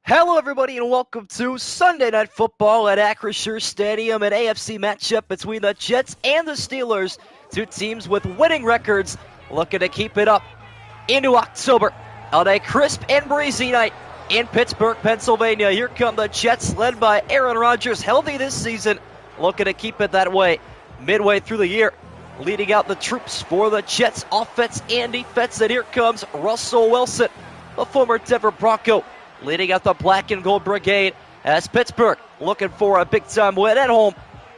Hello, everybody, and welcome to Sunday Night Football at Acrisure Stadium, an AFC matchup between the Jets and the Steelers, two teams with winning records looking to keep it up into October on a crisp and breezy night in Pittsburgh, Pennsylvania. Here come the Jets, led by Aaron Rodgers, healthy this season, looking to keep it that way midway through the year. Leading out the troops for the Jets offense and defense, and here comes Russell Wilson, the former Denver Bronco, leading out the black and gold brigade as Pittsburgh looking for a big-time win at home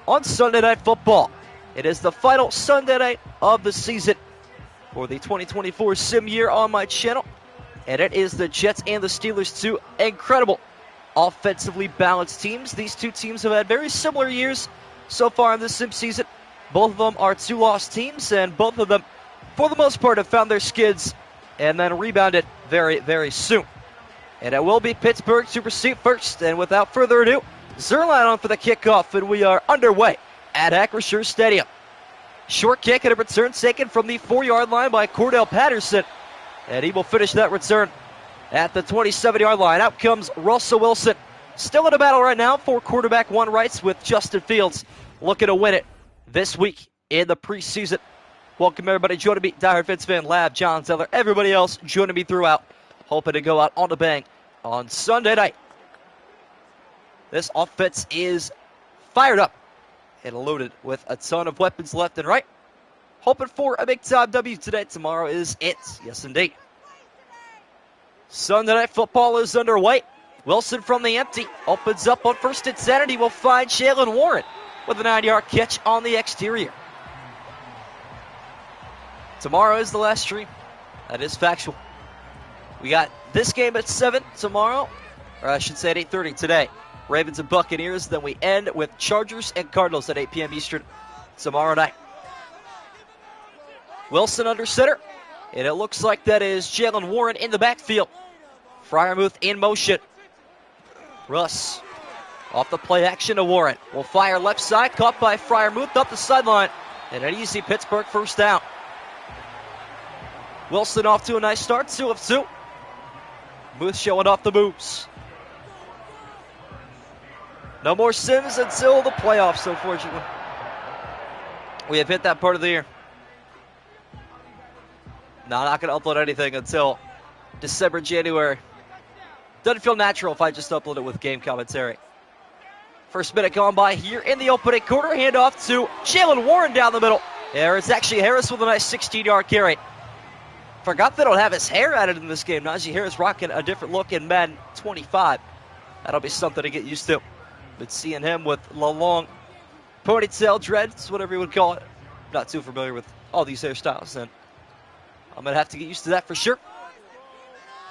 on Sunday Night Football. It is the final Sunday night of the season for the 2024 sim year on my channel, and it is the Jets and the Steelers, two incredible offensively balanced teams. These two teams have had very similar years so far in this sim season. Both of them are two-loss teams, and both of them, for the most part, have found their skids and then rebounded very, very soon. And it will be Pittsburgh to proceed first. And without further ado, Zerline on for the kickoff, and we are underway at Acrisure Stadium. Short kick and a return taken from the 4-yard line by Cordell Patterson. And he will finish that return at the 27-yard line. Out comes Russell Wilson. Still in a battle right now for quarterback one rights with Justin Fields looking to win it this week in the preseason. Welcome everybody joining me, diehard Fitz fan, Lab, John Zeller, everybody else joining me throughout. Hoping to go out on a bang on Sunday night. This offense is fired up and loaded with a ton of weapons left and right. Hoping for a big-time W today. Tomorrow is it. Yes, indeed. Sunday Night Football is underway. Wilson from the empty opens up on 1st and 10, and he will find Jalen Warren with a 9-yard catch on the exterior. Tomorrow is the last stream. That is factual. We got this game at 7 tomorrow, or I should say at 8:30 today. Ravens and Buccaneers. Then we end with Chargers and Cardinals at 8 p.m. Eastern tomorrow night. Wilson under center, and it looks like that is Jalen Warren in the backfield. Freiermuth in motion. Russ off the play action to Warren. Will fire left side, caught by Freiermuth up the sideline, and an easy Pittsburgh first down. Wilson off to a nice start, 2 of 2. Booth showing off the moves. No more sims until the playoffs, unfortunately. We have hit that part of the year. No, I'm not going to upload anything until December, January. Doesn't feel natural if I just upload it with game commentary. First minute gone by here in the opening quarter. Handoff to Jalen Warren down the middle. There it's actually Harris with a nice 16-yard carry. Forgot they don't have his hair added in this game. Najee Harris rocking a different look in Madden 25. That'll be something to get used to. But seeing him with the long ponytail dreads, whatever you would call it. Not too familiar with all these hairstyles, and I'm going to have to get used to that for sure.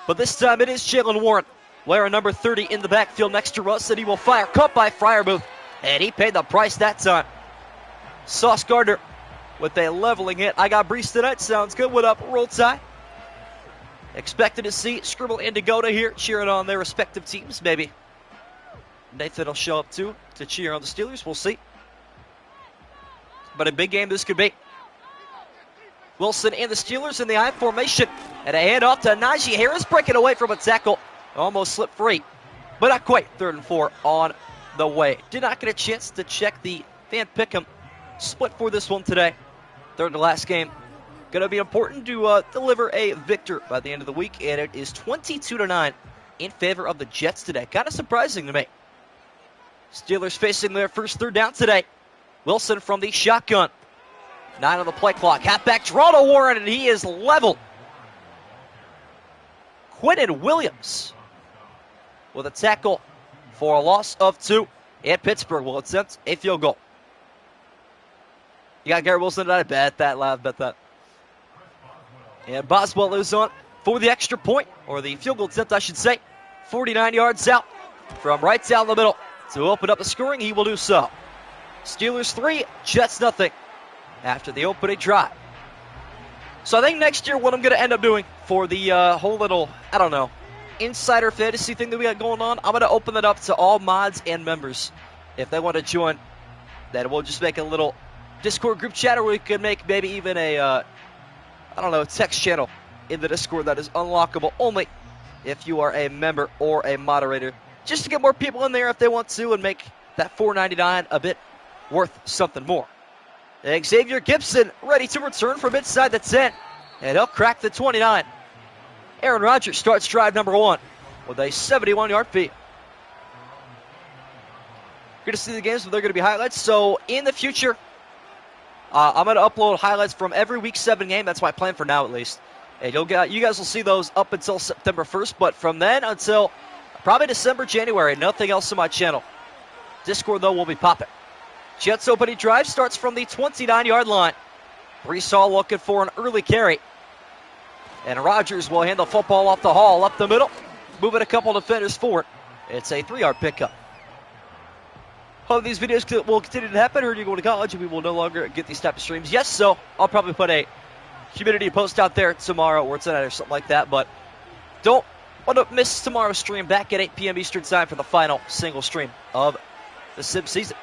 But this time it is Jalen Warren, wearing number 30 in the backfield next to Russ, and he will fire. Caught by Freiermuth, and he paid the price that time. Sauce Gardner with a leveling hit. I got Brees tonight. Sounds good. What up, Roll Tide? Expected to see Scribble and Dakota here cheering on their respective teams. Maybe Nathan will show up too to cheer on the Steelers. We'll see. But a big game this could be. Wilson and the Steelers in the I formation. And a handoff to Najee Harris, breaking away from a tackle. Almost slipped free, but not quite. 3rd and 4 on the way. Did not get a chance to check the fan pick'em split for this one today. 3rd to last game. Going to be important to deliver a victor by the end of the week, and it is 22-9 in favor of the Jets today. Kind of surprising to me. Steelers facing their first 3rd down today. Wilson from the shotgun. 9 on the play clock. Halfback draw to Warren, and he is leveled. Quinnen Williams with a tackle for a loss of 2, and Pittsburgh will attempt a field goal. You got Garrett Wilson tonight. Bet that, Lav. Bet that. And Boswell is on for the extra point, or the field goal attempt, I should say. 49 yards out from right down the middle to open up the scoring. He will do so. Steelers 3, Jets nothing after the opening drive. So I think next year what I'm going to end up doing for the whole little, I don't know, insider fantasy thing that we got going on, I'm going to open it up to all mods and members. If they want to join, then we'll just make a little Discord group chat, or we could make maybe even a, I don't know, text channel in the Discord that is unlockable only if you are a member or a moderator, just to get more people in there if they want to and make that $4.99 a bit worth something more. Xavier Gibson ready to return from inside the 10, and he'll crack the 29. Aaron Rodgers starts drive number 1 with a 71-yard feed. Good to see the games, but they're going to be highlights. So in the future, I'm going to upload highlights from every Week 7 game. That's my plan for now, at least. And you guys will see those up until September 1st, but from then until probably December, January, nothing else on my channel. Discord, though, will be popping. Jets opening drive starts from the 29-yard line. Brees Hall looking for an early carry. And Rodgers will hand the football off the Hall, up the middle, moving a couple defenders forward. It's a 3-yard pickup. Hope these videos will continue to happen. I heard you going to college and we will no longer get these type of streams. Yes, so I'll probably put a community post out there tomorrow or tonight or something like that, but don't want to miss tomorrow's stream back at 8 p.m. Eastern time for the final single stream of the Sim season.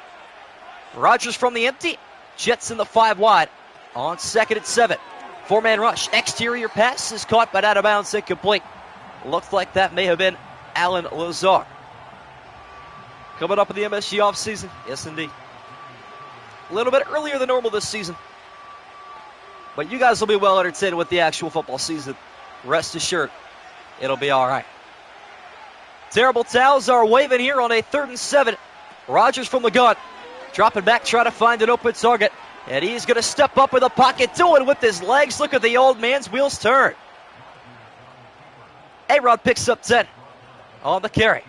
Rodgers from the empty, Jets in the 5 wide on 2nd and 7. 4-man rush, exterior pass is caught but out of bounds, incomplete. Looks like that may have been Alan Lazar. Coming up in the MSG offseason, yes indeed. A little bit earlier than normal this season. But you guys will be well entertained with the actual football season. Rest assured, it'll be all right. Terrible towels are waving here on a 3rd and 7. Rodgers from the gun. Dropping back, trying to find an open target. And he's going to step up in the pocket, doing with his legs. Look at the old man's wheels turn. A-Rod picks up 10 on the carry.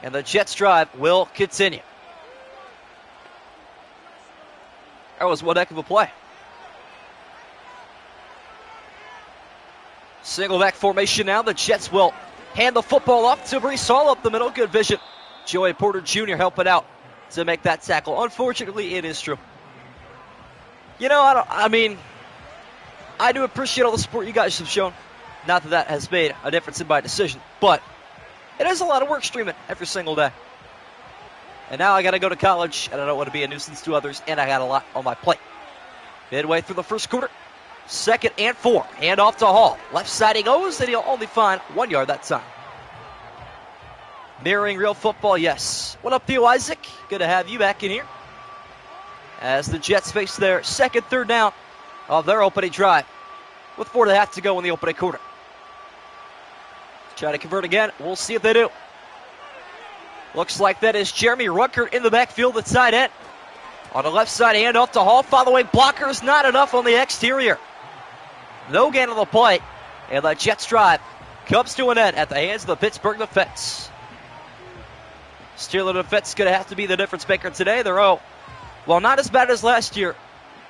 And the Jets drive will continue. That was one heck of a play. Single back formation now. The Jets will hand the football off to Brees Hall up the middle. Good vision. Joey Porter Jr. helping out to make that tackle. Unfortunately, it is true. You know, I do appreciate all the support you guys have shown. Not that that has made a difference in my decision, but it is a lot of work streaming every single day. And now I got to go to college, and I don't want to be a nuisance to others, and I got a lot on my plate. Midway through the first quarter, 2nd and 4. Hand off to Hall. Left side he goes, and he'll only find 1 yard that time. Mirroring real football, yes. What up, Theo Isaac? Good to have you back in here. As the Jets face their 2nd, 3rd down of their opening drive, with 4.5 to go in the opening quarter. Try to convert again. We'll see if they do. Looks like that is Jeremy Ruckert in the backfield at tight end. On the left side, hand off to Hall. Following blockers, not enough on the exterior. No gain on the play. And the Jets drive comes to an end at the hands of the Pittsburgh defense. Steeler defense going to have to be the difference maker today. They're, well, not as bad as last year.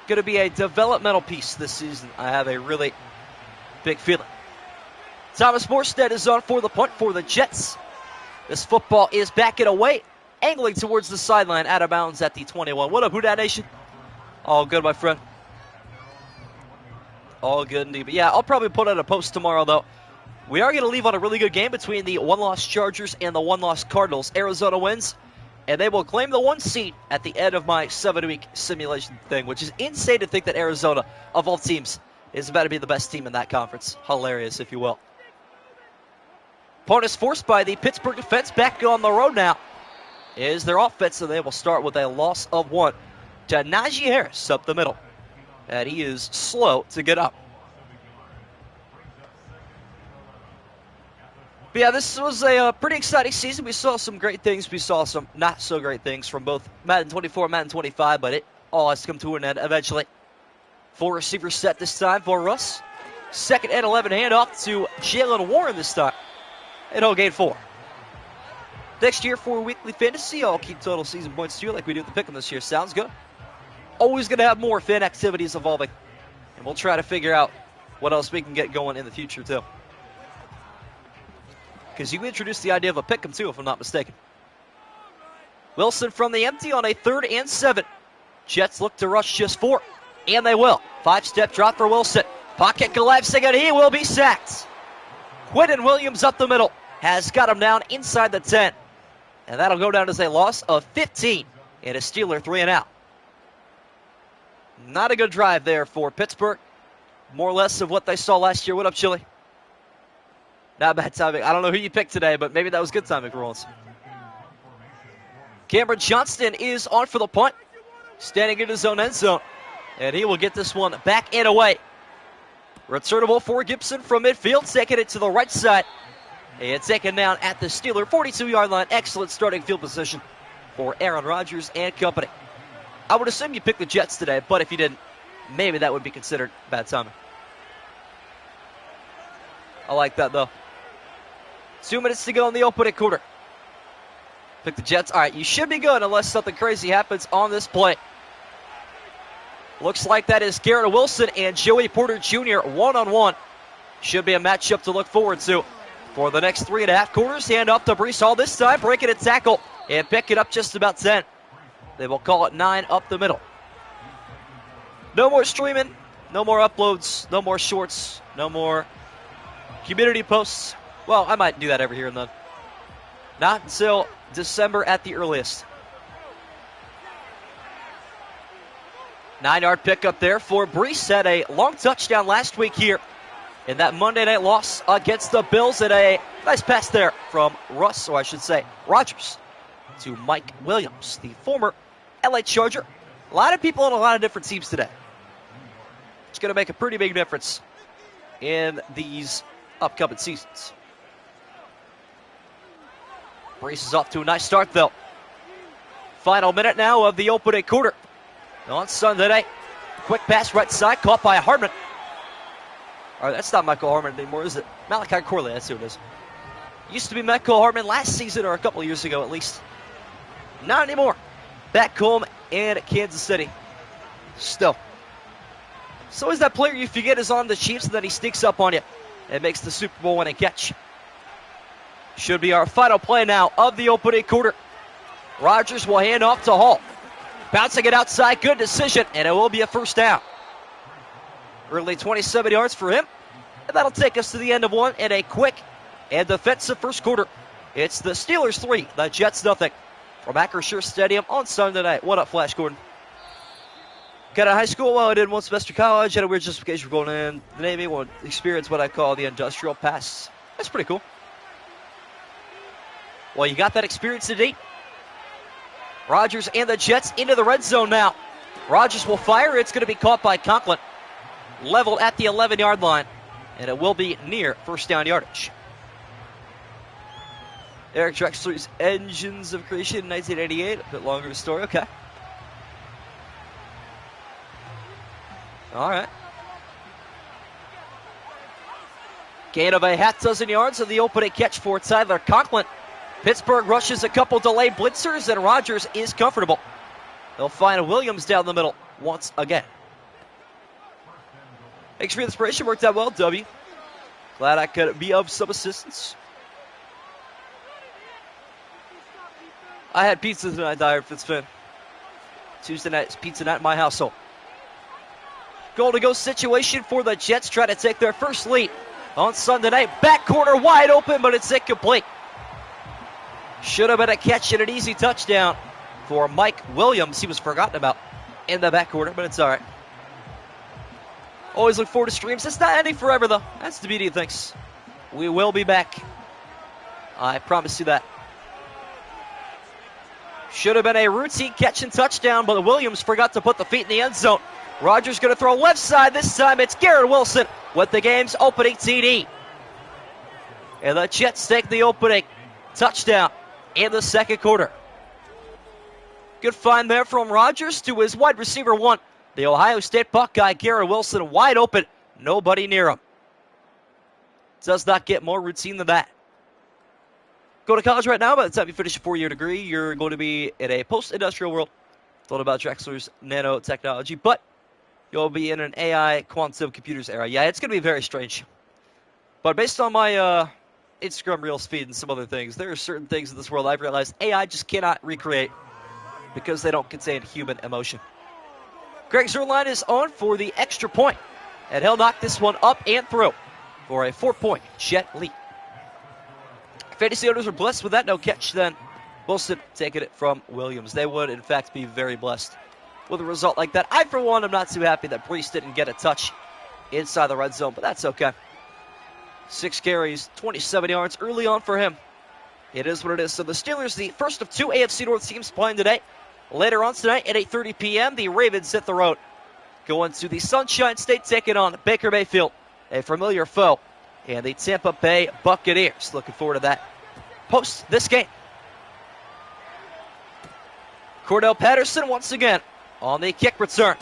Going to be a developmental piece this season. I have a really big feeling. Thomas Morstead is on for the punt for the Jets. This football is back and away, angling towards the sideline, out of bounds at the 21. What up, Houdat Nation? All good, my friend. All good indeed. But yeah, I'll probably put out a post tomorrow, though. We are going to leave on a really good game between the 1-loss Chargers and the 1-loss Cardinals. Arizona wins, and they will claim the 1 seed at the end of my 7-week simulation thing, which is insane to think that Arizona, of all teams, is about to be the best team in that conference. Hilarious, if you will. Opponents forced by the Pittsburgh defense back on the road now is their offense, and they will start with a loss of 1 to Najee Harris up the middle. And he is slow to get up. But yeah, this was a pretty exciting season. We saw some great things. We saw some not so great things from both Madden 24 and Madden 25, but it all has come to an end eventually. 4 receivers set this time for Russ. 2nd and 11 handoff to Jalen Warren this time. And he'll gain 4. Next year for weekly fantasy, I'll keep total season points too, like we do at the Pick'em this year. Sounds good. Always going to have more fan activities evolving. And we'll try to figure out what else we can get going in the future too. Because you introduced the idea of a Pick'em too, if I'm not mistaken. Wilson from the empty on a 3rd and 7. Jets look to rush just 4. And they will. 5-step drop for Wilson. Pocket collapsing, and he will be sacked. Quentin Williams up the middle has got him down inside the 10. And that'll go down as a loss of 15 and a Steeler 3 and out. Not a good drive there for Pittsburgh. more or less of what they saw last year. What up, Chili? Not bad timing. I don't know who you picked today, but maybe that was good timing for once. Cameron Johnston is on for the punt, standing in his own end zone, and he will get this one back and away. Returnable for Gibson from midfield, taking it to the right side. And taken down at the Steeler 42-yard line. Excellent starting field position for Aaron Rodgers and company. I would assume you picked the Jets today, but if you didn't, maybe that would be considered bad timing. I like that, though. 2 minutes to go in the opening quarter. Pick the Jets. All right, you should be good unless something crazy happens on this play. Looks like that is Garrett Wilson and Joey Porter Jr. one-on-one. Should be a matchup to look forward to for the next 3.5 quarters. Hand up to Brees Hall this time, breaking a tackle and pick it up just about 10. They will call it 9 up the middle. No more streaming, no more uploads, no more shorts, no more community posts. Well, I might do that every here and then. Not until December at the earliest. 9-yard pickup there for Brees. Had a long touchdown last week here in that Monday night loss against the Bills. And a nice pass there from Russ, or I should say Rodgers, to Mike Williams, the former LA Charger. A lot of people on a lot of different teams today. It's going to make a pretty big difference in these upcoming seasons. Brees is off to a nice start, though. Final minute now of the opening quarter. On Sunday night, quick pass right side, caught by Hardman. All right, that's not Michael Hardman anymore, is it? Malachi Corley, that's who it is. Used to be Michael Hardman last season, or a couple of years ago at least. Not anymore. Back home in Kansas City. Still. So is that player you forget is on the Chiefs, and then he sneaks up on you and makes the Super Bowl winning catch. Should be our final play now of the opening quarter. Rodgers will hand off to Hall. Bouncing it outside, good decision, and it will be a first down. Early 27 yards for him, and that'll take us to the end of one in a quick and defensive first quarter. It's the Steelers 3, the Jets nothing, from Acrisure Stadium on Sunday night. What up, Flash Gordon? Got out of high school, well, I did one semester college, had a weird justification for going in. The Navy, want to experience what I call the industrial pass. That's pretty cool. Well, you got that experience to date. Rodgers and the Jets into the red zone now. Rodgers will fire. It's going to be caught by Conklin. Leveled at the 11-yard line. And it will be near first down yardage. Eric Drexler's Engines of Creation in 1988. A bit longer of a story. Okay. All right. Gain of a half dozen yards on the opening catch for Tyler Conklin. Pittsburgh rushes a couple delayed blitzers, and Rodgers is comfortable. They'll find Williams down the middle once again. Thanks for the inspiration. Worked out well, W. Glad I could be of some assistance. I had pizza tonight, Dyer Fitzfin. Tuesday night is pizza night in my household. Goal-to-go situation for the Jets. Try to take their first lead on Sunday night. Back corner wide open, but it's incomplete. Should have been a catch and an easy touchdown for Mike Williams. He was forgotten about in the back quarter, but it's all right. Always look forward to streams. It's not ending forever, though. That's the beauty of things. We will be back. I promise you that. Should have been a routine catch and touchdown, but Williams forgot to put the feet in the end zone. Rodgers going to throw left side. This time it's Garrett Wilson with the game's opening TD. And the Jets take the opening touchdown in the second quarter. Good find there from Rodgers to his wide receiver one. The Ohio State Buckeye, Garrett Wilson, wide open. Nobody near him. Does not get more routine than that. Go to college right now. By the time you finish a 4-year degree, you're going to be in a post-industrial world. Thought about Drexler's nanotechnology, but you'll be in an AI quantum computers era. Yeah, it's going to be very strange. But based on my Instagram Reels feed and some other things, there are certain things in this world I've realized AI just cannot recreate because they don't contain human emotion. Greg Zuerlein is on for the extra point, and he'll knock this one up and through for a 4-point Jet lead. Fantasy owners are blessed with that no catch then. Wilson taking it from Williams. They would, in fact, be very blessed with a result like that. I, for one, am not too happy that Brees didn't get a touch inside the red zone, but that's okay. 6 carries, 27 yards early on for him. It is what it is. So the Steelers, the first of 2 AFC North teams playing today. Later on tonight at 8:30 p.m., the Ravens hit the road, going to the Sunshine State, taking on Baker Mayfield, a familiar foe, and the Tampa Bay Buccaneers. Looking forward to that post this game. Cordell Patterson once again on the kick return.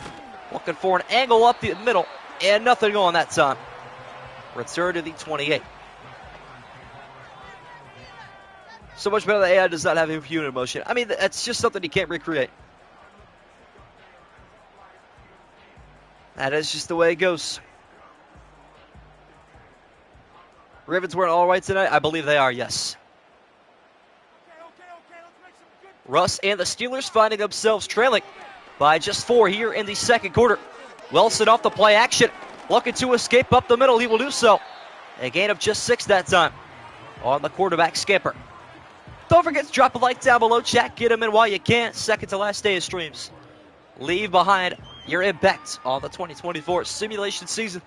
Looking for an angle up the middle, and nothing going that time. Return to the 28. So much better that AI does not have human motion. I mean, that's just something you can't recreate. That is just the way it goes. Ravens wearing all white tonight? I believe they are, yes. Russ and the Steelers finding themselves trailing by just 4 here in the second quarter. Wilson off the play action. Looking to escape up the middle. He will do so. A gain of just 6 that time on the quarterback scamper. Don't forget to drop a like down below. Chat, get them in while you can. Second to last day of streams. Leave behind your impact on the 2024 simulation season.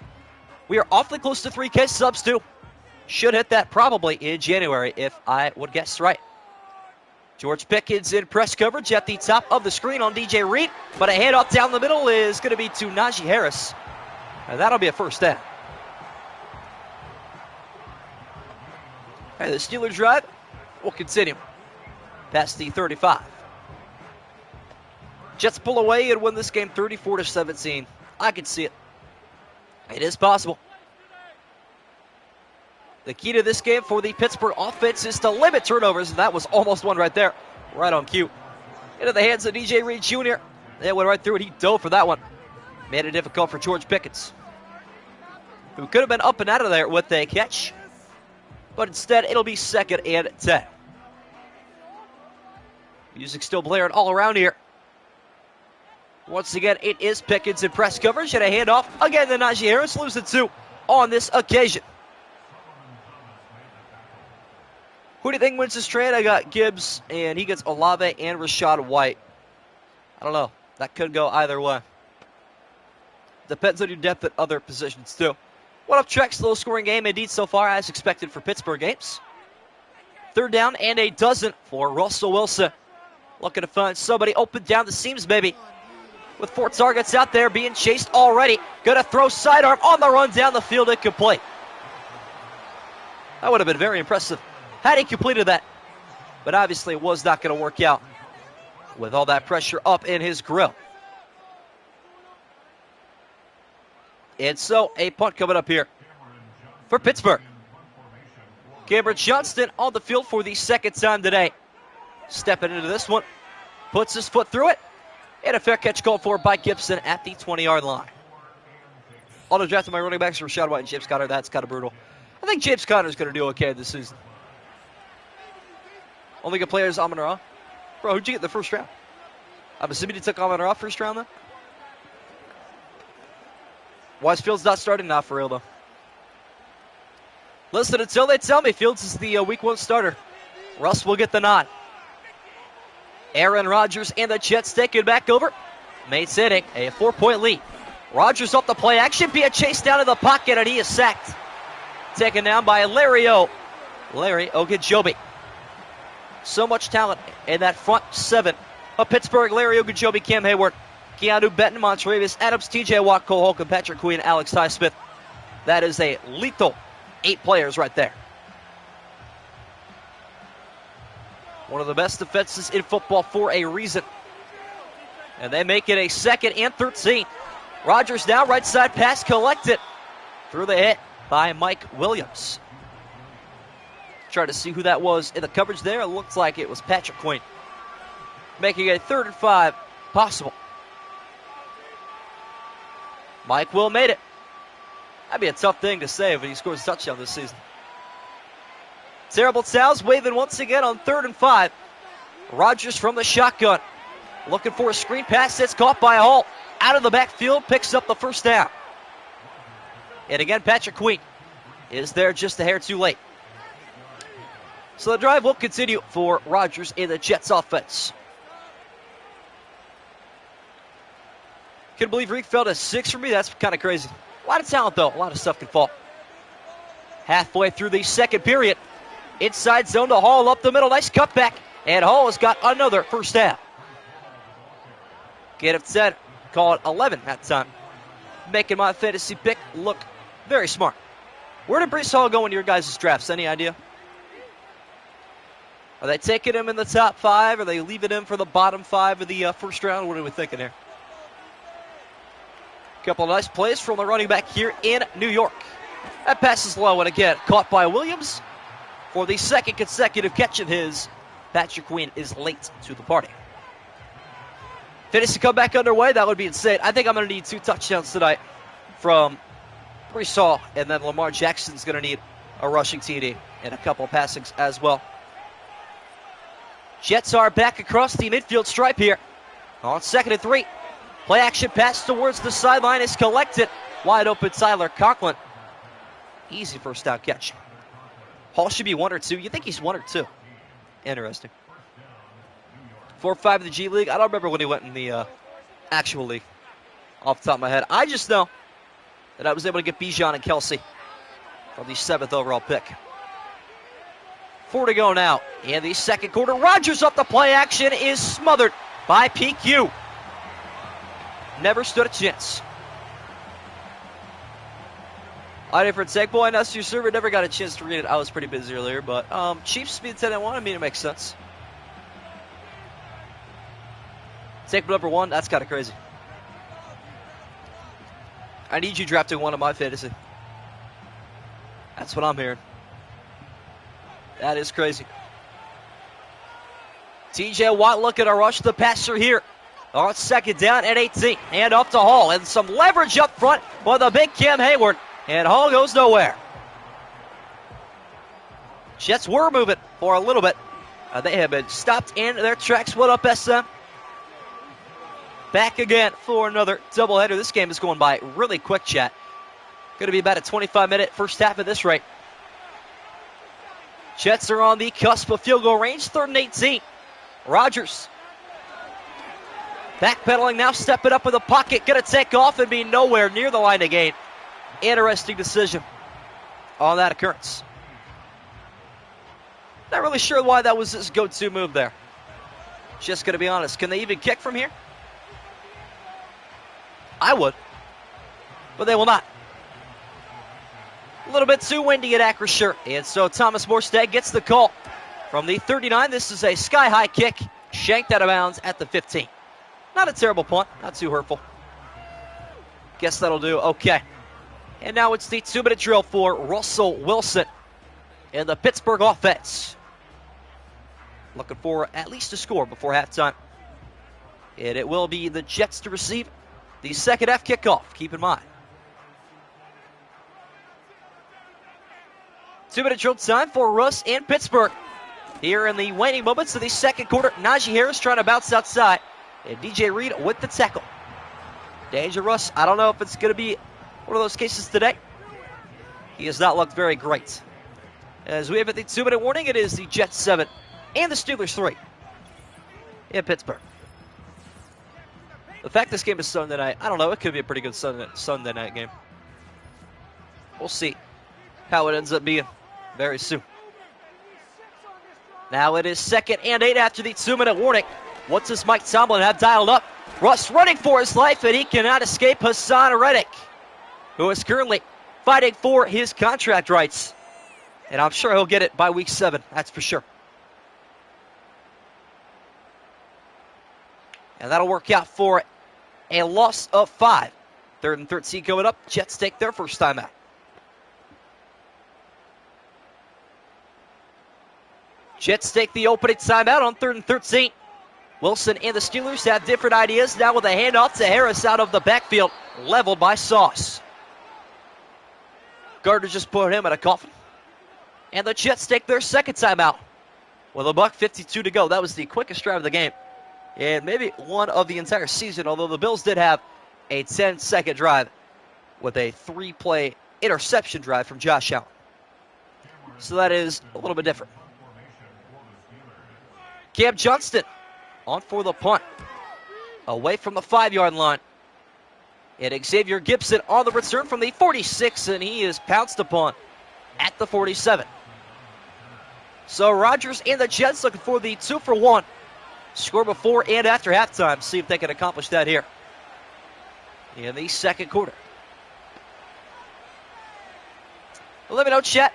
We are awfully close to 3K subs too. Should hit that probably in January if I would guess right. George Pickens in press coverage at the top of the screen on DJ Reed. But a handoff down the middle is going to be to Najee Harris. And that'll be a first down. And the Steelers drive will continue past the 35. Jets pull away and win this game 34-17. I can see it. It is possible. The key to this game for the Pittsburgh offense is to limit turnovers, and that was almost one right there, right on cue. Into the hands of DJ Reed Jr. They went right through it. He dove for that one. Made it difficult for George Pickens, who could have been up and out of there with a catch. But instead, it'll be 2nd and 10. Music still blaring all around here. Once again, it is Pickens in press coverage and a handoff. Again, the Najee Harris loses 2 on this occasion. Who do you think wins this trade? I got Gibbs, and he gets Olave and Rachaad White. I don't know. That could go either way. Depends on your depth at other positions, too. What up, Trex? Low scoring game indeed so far, as expected for Pittsburgh games. 3rd down and a dozen for Russell Wilson. Looking to find somebody open down the seams, maybe. With 4 targets out there, being chased already. Gonna throw sidearm on the run down the field, incomplete. That would have been very impressive had he completed that. But obviously it was not going to work out with all that pressure up in his grill. And so a punt coming up here for Pittsburgh. Cameron Johnston on the field for the 2nd time today. Stepping into this one. Puts his foot through it. And a fair catch called for by Gibson at the 20-yard line. Auto drafted my running backs, Rachaad White and James Conner. That's kind of brutal. I think James Conner is going to do okay this season. Only good player is Amon-Ra. Bro, who'd you get in the first round? I'm assuming you took Amon-Ra first round, then? Wise Fields not starting? Not for real, though. Listen, until they tell me Fields is the week 1 starter, Russ will get the nod. Aaron Rodgers and the Jets taking back over. Maintaining a 4-point lead. Rodgers off the play action, being chased down in the pocket, and he is sacked. Taken down by Larry Ogunjobi. So much talent in that front 7 of Pittsburgh. Larry Ogunjobi, Cam Hayward, Keanu Benton, Montravius Adams, TJ Watt, Cole Holcomb, Patrick Queen, Alex Highsmith. That is a lethal 8 players right there. One of the best defenses in football for a reason. And they make it a 2nd and 13. Rodgers now right side pass collected. Through the hit by Mike Williams. Try to see who that was in the coverage there. It looks like it was Patrick Queen. Making a 3rd and 5 possible. Mike Will made it. That'd be a tough thing to say if he scores a touchdown this season. Terrible towels waving once again on 3rd and 5. Rodgers from the shotgun. Looking for a screen pass that's caught by Hall. Out of the backfield, picks up the first down. And again, Patrick Queen is there just a hair too late. So the drive will continue for Rodgers in the Jets offense. Couldn't believe Reek fell to 6 for me. That's kind of crazy. A lot of talent, though. A lot of stuff can fall. Halfway through the second period. Inside zone to Hall up the middle. Nice cutback. And Hall has got another first down. Get up 10. Call it 11 that time. Making my fantasy pick look very smart. Where did Breece Hall go in your guys' drafts? Any idea? Are they taking him in the top 5? Are they leaving him for the bottom 5 of the first round? What are we thinking here? Couple of nice plays from the running back here in New York. That pass is low, and again, caught by Williams for the second consecutive catch of his. Patrick Queen is late to the party. Fantasy comeback underway. That would be insane. I think I'm going to need 2 touchdowns tonight from Breece Hall, and then Lamar Jackson's going to need a rushing TD and a couple of passings as well. Jets are back across the midfield stripe here on 2nd and 3. Play action pass towards the sideline is collected. Wide open Tyler Conklin. Easy first down catch. Hall should be 1 or 2. You think he's 1 or 2? Interesting. 4 or 5 in the G League. I don't remember when he went in the actual league off the top of my head. I just know that I was able to get Bijan and Kelsey from the 7th overall pick. 4 to go now in the second quarter. Rodgers up the play action is smothered by PQ. Never stood a chance. I different take boy, and that's your server. Never got a chance to read it. I was pretty busy earlier, but Chiefs speed 10-1. I mean, it makes sense. Take number 1. That's kind of crazy. I need you drafting 1 of my fantasy. That's what I'm hearing. That is crazy. TJ Watt looking to rush the passer here. On 2nd down at 18. Hand off to Hall. And some leverage up front for the big Cam Hayward. And Hall goes nowhere. Jets were moving for a little bit. They have been stopped in their tracks. What up, SM? Back again for another doubleheader. This game is going by really quick, chat. Going to be about a 25-minute first half at this rate. Jets are on the cusp of field goal range. 3rd and 18. Rodgers. Backpedaling now, stepping up in the pocket. Going to take off and be nowhere near the line of gain. Interesting decision on that occurrence. Not really sure why that was his go-to move there. Just going to be honest. Can they even kick from here? I would. But they will not. A little bit too windy at Acrisure. And so Thomas Morstead gets the call from the 39. This is a sky-high kick. Shanked out of bounds at the 15. Not a terrible punt. Not too hurtful. Guess that'll do. Okay. And now it's the 2-minute drill for Russell Wilson and the Pittsburgh offense. Looking for at least a score before halftime. And it will be the Jets to receive the second half kickoff. Keep in mind. 2-minute drill time for Russ and Pittsburgh. Here in the waning moments of the second quarter, Najee Harris trying to bounce outside. And DJ Reed with the tackle. Danger Russ. I don't know if it's going to be one of those cases today. He has not looked very great. As we have at the 2-minute warning, it is the Jets 7 and the Steelers 3 in Pittsburgh. The fact this game is Sunday night, I don't know. It could be a pretty good Sunday night game. We'll see how it ends up being very soon. Now it is 2nd and 8 after the 2-minute warning. What does Mike Tomlin have dialed up? Russ running for his life, and he cannot escape Hassan Reddick, who is currently fighting for his contract rights. And I'm sure he'll get it by week 7, that's for sure. And that'll work out for a loss of 5. 3rd and 13 coming up. Jets take their first time out. Jets take the opening timeout on 3rd and 13. Wilson and the Steelers have different ideas. Now with a handoff to Harris out of the backfield. Leveled by Sauce. Gardner just put him in a coffin. And the Jets take their second timeout. With $1:52 to go. That was the quickest drive of the game. And maybe one of the entire season. Although the Bills did have a 10-second drive. With a 3-play interception drive from Josh Allen. So that is a little bit different. Cam Johnston on for the punt. Away from the 5-yard line. And Xavier Gibson on the return from the 46, and he is pounced upon at the 47. So Rogers and the Jets looking for the 2-for-1. Score before and after halftime. See if they can accomplish that here in the second quarter. Well, let me know, chat,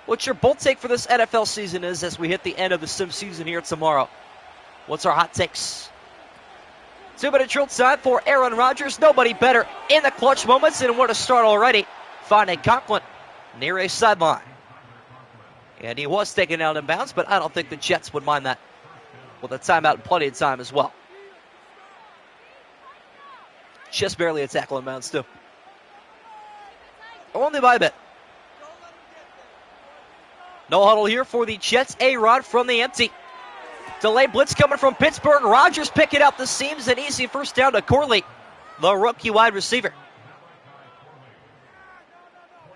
what your bold take for this NFL season is as we hit the end of the sim season here tomorrow. What's our hot takes? 2-minute drill time for Aaron Rodgers. Nobody better in the clutch moments, and where to start already. Finding Conklin near a sideline. And he was taken out in bounds, but I don't think the Jets would mind that with a timeout and plenty of time as well. Just barely a tackle in bounds, too. Only by a bit. No huddle here for the Jets. A-Rod from the empty. Delayed blitz coming from Pittsburgh. Rodgers picking out the seams. An easy first down to Corley, the rookie wide receiver.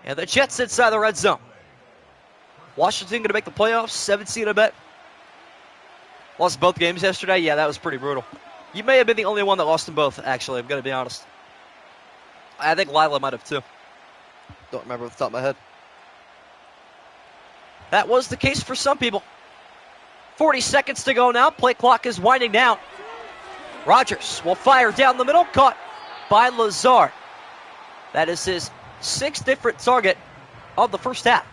And the Jets inside the red zone. Washington going to make the playoffs. 17, I bet. Lost both games yesterday. Yeah, that was pretty brutal. You may have been the only one that lost them both, actually. I'm going to be honest. I think Lila might have, too. Don't remember off the top of my head. That was the case for some people. 40 seconds to go now. Play clock is winding down. Rodgers will fire down the middle. Caught by Lazard. That is his 6th different target of the first half.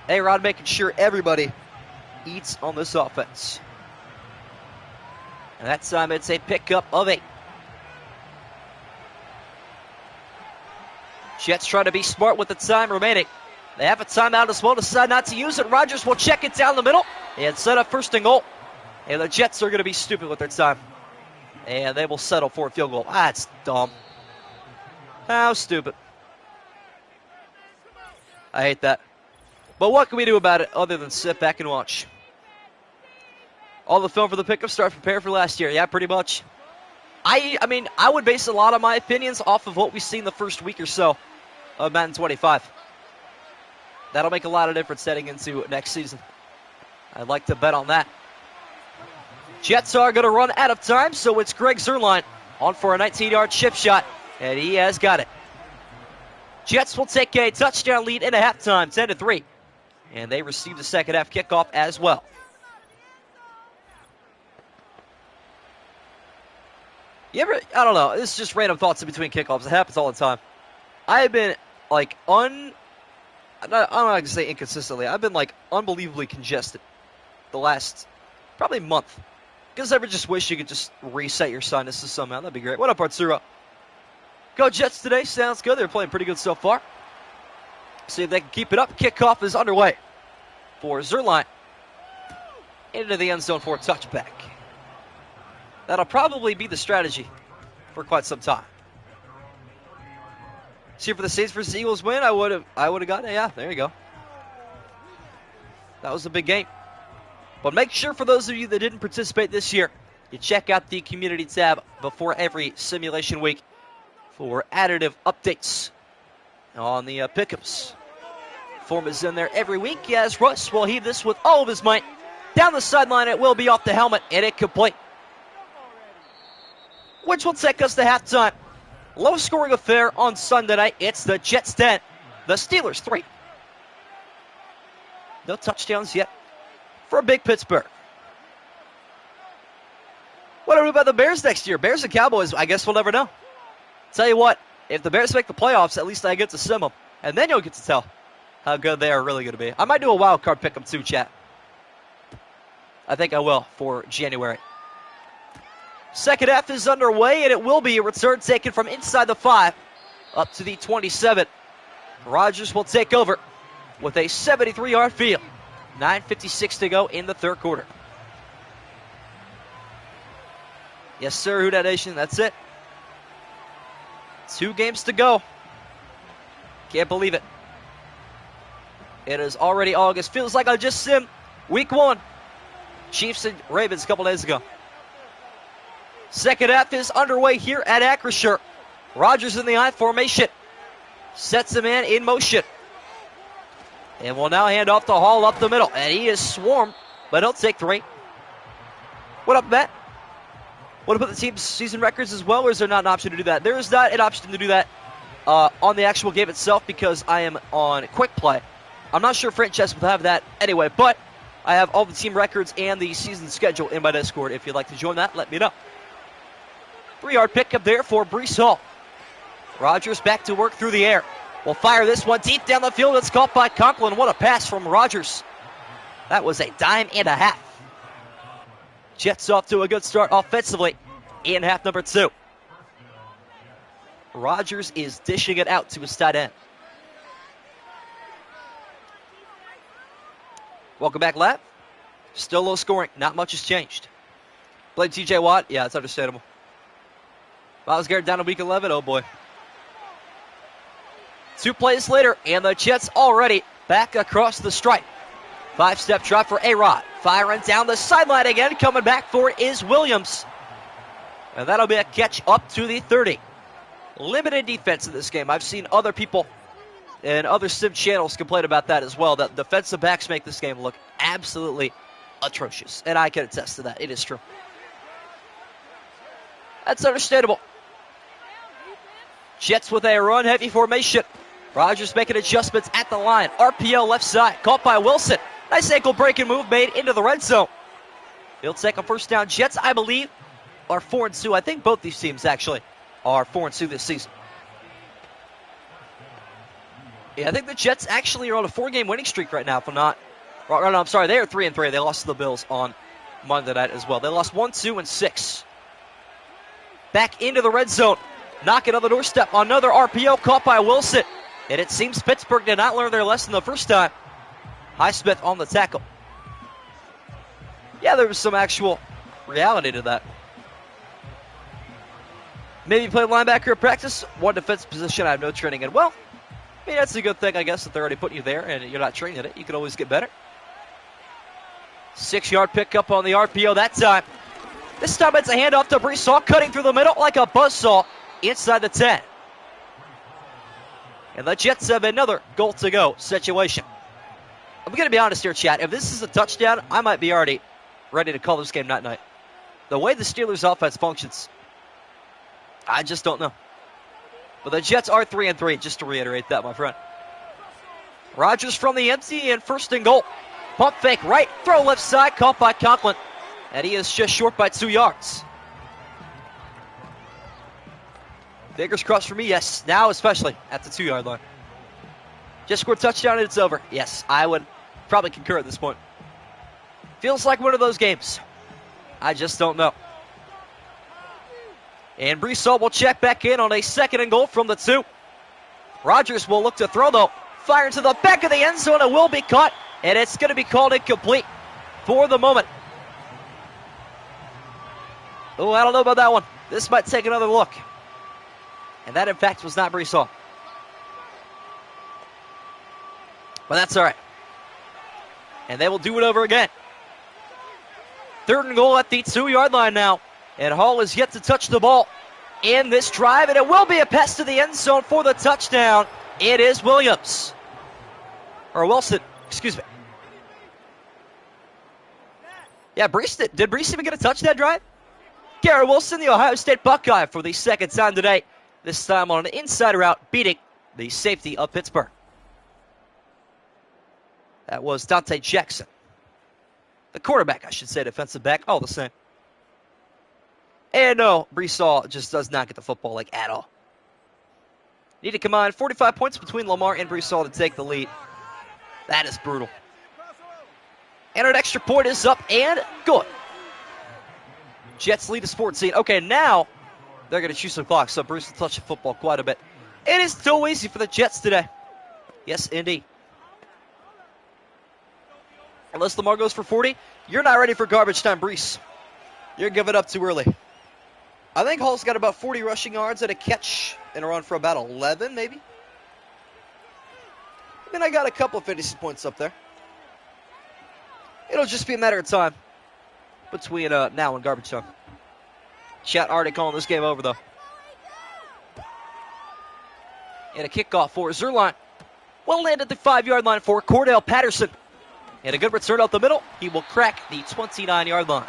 A-Rod making sure everybody eats on this offense. And that time it's a pickup of 8. Jets trying to be smart with the time remaining. They have a timeout as well, decide not to use it. Rodgers will check it down the middle and set up 1st and goal. And the Jets are going to be stupid with their time. And they will settle for a field goal. That's dumb. How stupid. I hate that. But what can we do about it other than sit back and watch? All the film for the pickup start prepared for last year. Yeah, pretty much. I mean, I would base a lot of my opinions off of what we've seen the first week or so of Madden 25. That'll make a lot of difference heading into next season. I'd like to bet on that. Jets are going to run out of time, so it's Greg Zuerlein on for a 19-yard chip shot, and he has got it. Jets will take a touchdown lead in a halftime, 10-3, and they receive the second half kickoff as well. You ever, I don't know, this is just random thoughts in between kickoffs. It happens all the time. I have been, like, I'm not going to say inconsistently. I've been, like, unbelievably congested the last probably month. Because I ever just wish you could just reset your sinuses somehow. That'd be great. What up, Arturo? Go Jets today. Sounds good. They're playing pretty good so far. See if they can keep it up. Kickoff is underway for Zuerlein. Into the end zone for a touchback. That'll probably be the strategy for quite some time. See, for the Saints versus Eagles win, I would have gotten it. Yeah, there you go. That was a big game. But make sure, for those of you that didn't participate this year, you check out the community tab before every simulation week for additive updates on the pickups. Form is in there every week as Russ will heave this with all of his might. Down the sideline, it will be off the helmet, and it complete. Which will take us to halftime. Low-scoring affair on Sunday night. It's the Jets 10, the Steelers 3. No touchdowns yet for a big Pittsburgh. What do we do about the Bears next year? Bears and Cowboys, I guess we'll never know. Tell you what, if the Bears make the playoffs, at least I get to sim them. And then you'll get to tell how good they are really going to be. I might do a wild card pick 'em too, chat. I think I will for January. Second half is underway, and it will be a return taken from inside the 5 up to the 27. Rodgers will take over with a 73-yard field. 9:56 to go in the third quarter. Yes, sir, Who Dat Nation, that's it. 2 games to go. Can't believe it. It is already August. Feels like I just simmed week 1. Chiefs and Ravens a couple days ago. Second half is underway here at Acrisure. Rodgers in the I formation. Sets a man in motion. And will now hand off to Hall up the middle. And he is swarmed, but he'll take 3. What up, Matt? Want to put the team's season records as well, or is there not an option to do that? There is not an option to do that on the actual game itself because I am on quick play. I'm not sure franchise will have that anyway, but I have all the team records and the season schedule in my Discord. If you'd like to join that, let me know. 3-yard pickup there for Breece Hall. Rodgers back to work through the air. Will fire this one deep down the field. It's caught by Conklin. What a pass from Rodgers. That was a dime and a half. Jets off to a good start offensively in half number 2. Rodgers is dishing it out to his tight end. Welcome back, Lab. Still low scoring. Not much has changed. Blame TJ Watt. Yeah, it's understandable. Myles Garrett down to week 11. Oh, boy. 2 plays later, and the Jets already back across the stripe. 5-step drop for A-Rod. Firing down the sideline again. Coming back for it is Williams. And that'll be a catch up to the 30. Limited defense in this game. I've seen other people and other sim channels complain about that as well, that defensive backs make this game look absolutely atrocious. And I can attest to that. It is true. That's understandable. Jets with a run-heavy formation. Rodgers making adjustments at the line. RPO left side. Caught by Wilson. Nice ankle-breaking move made into the red zone. He'll take a first down. Jets, I believe, are 4-2. I think both these teams, actually, are 4-2 this season. Yeah, I think the Jets actually are on a 4-game winning streak right now, if I'm not. No, I'm sorry, they are 3-3. They lost to the Bills on Monday night as well. They lost 1, 2, and 6. Back into the red zone. Knocking on the doorstep. Another RPO caught by Wilson. And it seems Pittsburgh did not learn their lesson the first time. Highsmith on the tackle. Yeah, there was some actual reality to that. Maybe played linebacker at practice. One defensive position I have no training in. Well, I mean, that's a good thing, I guess, that they're already putting you there and you're not training it. You can always get better. 6-yard pickup on the RPO that time. This time it's a handoff to Breece Hall, cutting through the middle like a buzzsaw inside the 10. And the Jets have another goal-to-go situation. I'm going to be honest here, chat. If this is a touchdown, I might be already ready to call this game night-night. The way the Steelers' offense functions, I just don't know. But the Jets are 3-3, just to reiterate that, my friend. Rodgers from the empty and first and goal. Pump fake right, throw left side, caught by Conklin. And he is just short by 2 yards. Fingers crossed for me, yes. Now especially at the 2-yard line. Just scored a touchdown and it's over. Yes, I would probably concur at this point. Feels like one of those games. I just don't know. And Breece Hall will check back in on a 2nd and goal from the 2. Rodgers will look to throw though. Fire into the back of the end zone. It will be caught. And it's going to be called incomplete for the moment. Oh, I don't know about that one. This might take another look. And that, in fact, was not Breece Hall. But that's all right. And they will do it over again. 3rd and goal at the 2-yard line now. And Hall is yet to touch the ball in this drive. And it will be a pass to the end zone for the touchdown. It is Williams. Or Wilson, excuse me. Yeah, Breece did Breece even get a touch that drive? Garrett Wilson, the Ohio State Buckeye, for the 2nd time today. This time on an inside route, beating the safety of Pittsburgh. That was Dante Jackson. The quarterback, I should say, defensive back, all the same. And no, Breece Hall just does not get the football like at all. Need to combine 45 points between Lamar and Breece Hall to take the lead. That is brutal. And an extra point is up and good. Jets lead is 14. Okay, now they're going to choose some clock, so Bruce will touch the football quite a bit. It is too easy for the Jets today. Yes, indeed. Unless Lamar goes for 40, you're not ready for garbage time, Breece. You're giving up too early. I think Hall's got about 40 rushing yards and a catch and a run for about 11, maybe. I mean, I got a couple of fantasy points up there. It'll just be a matter of time between now and garbage time. Chat already calling this game over, though. And a kickoff for Zerline. Well landed at the 5-yard line for Cordell Patterson. And a good return out the middle. He will crack the 29-yard line.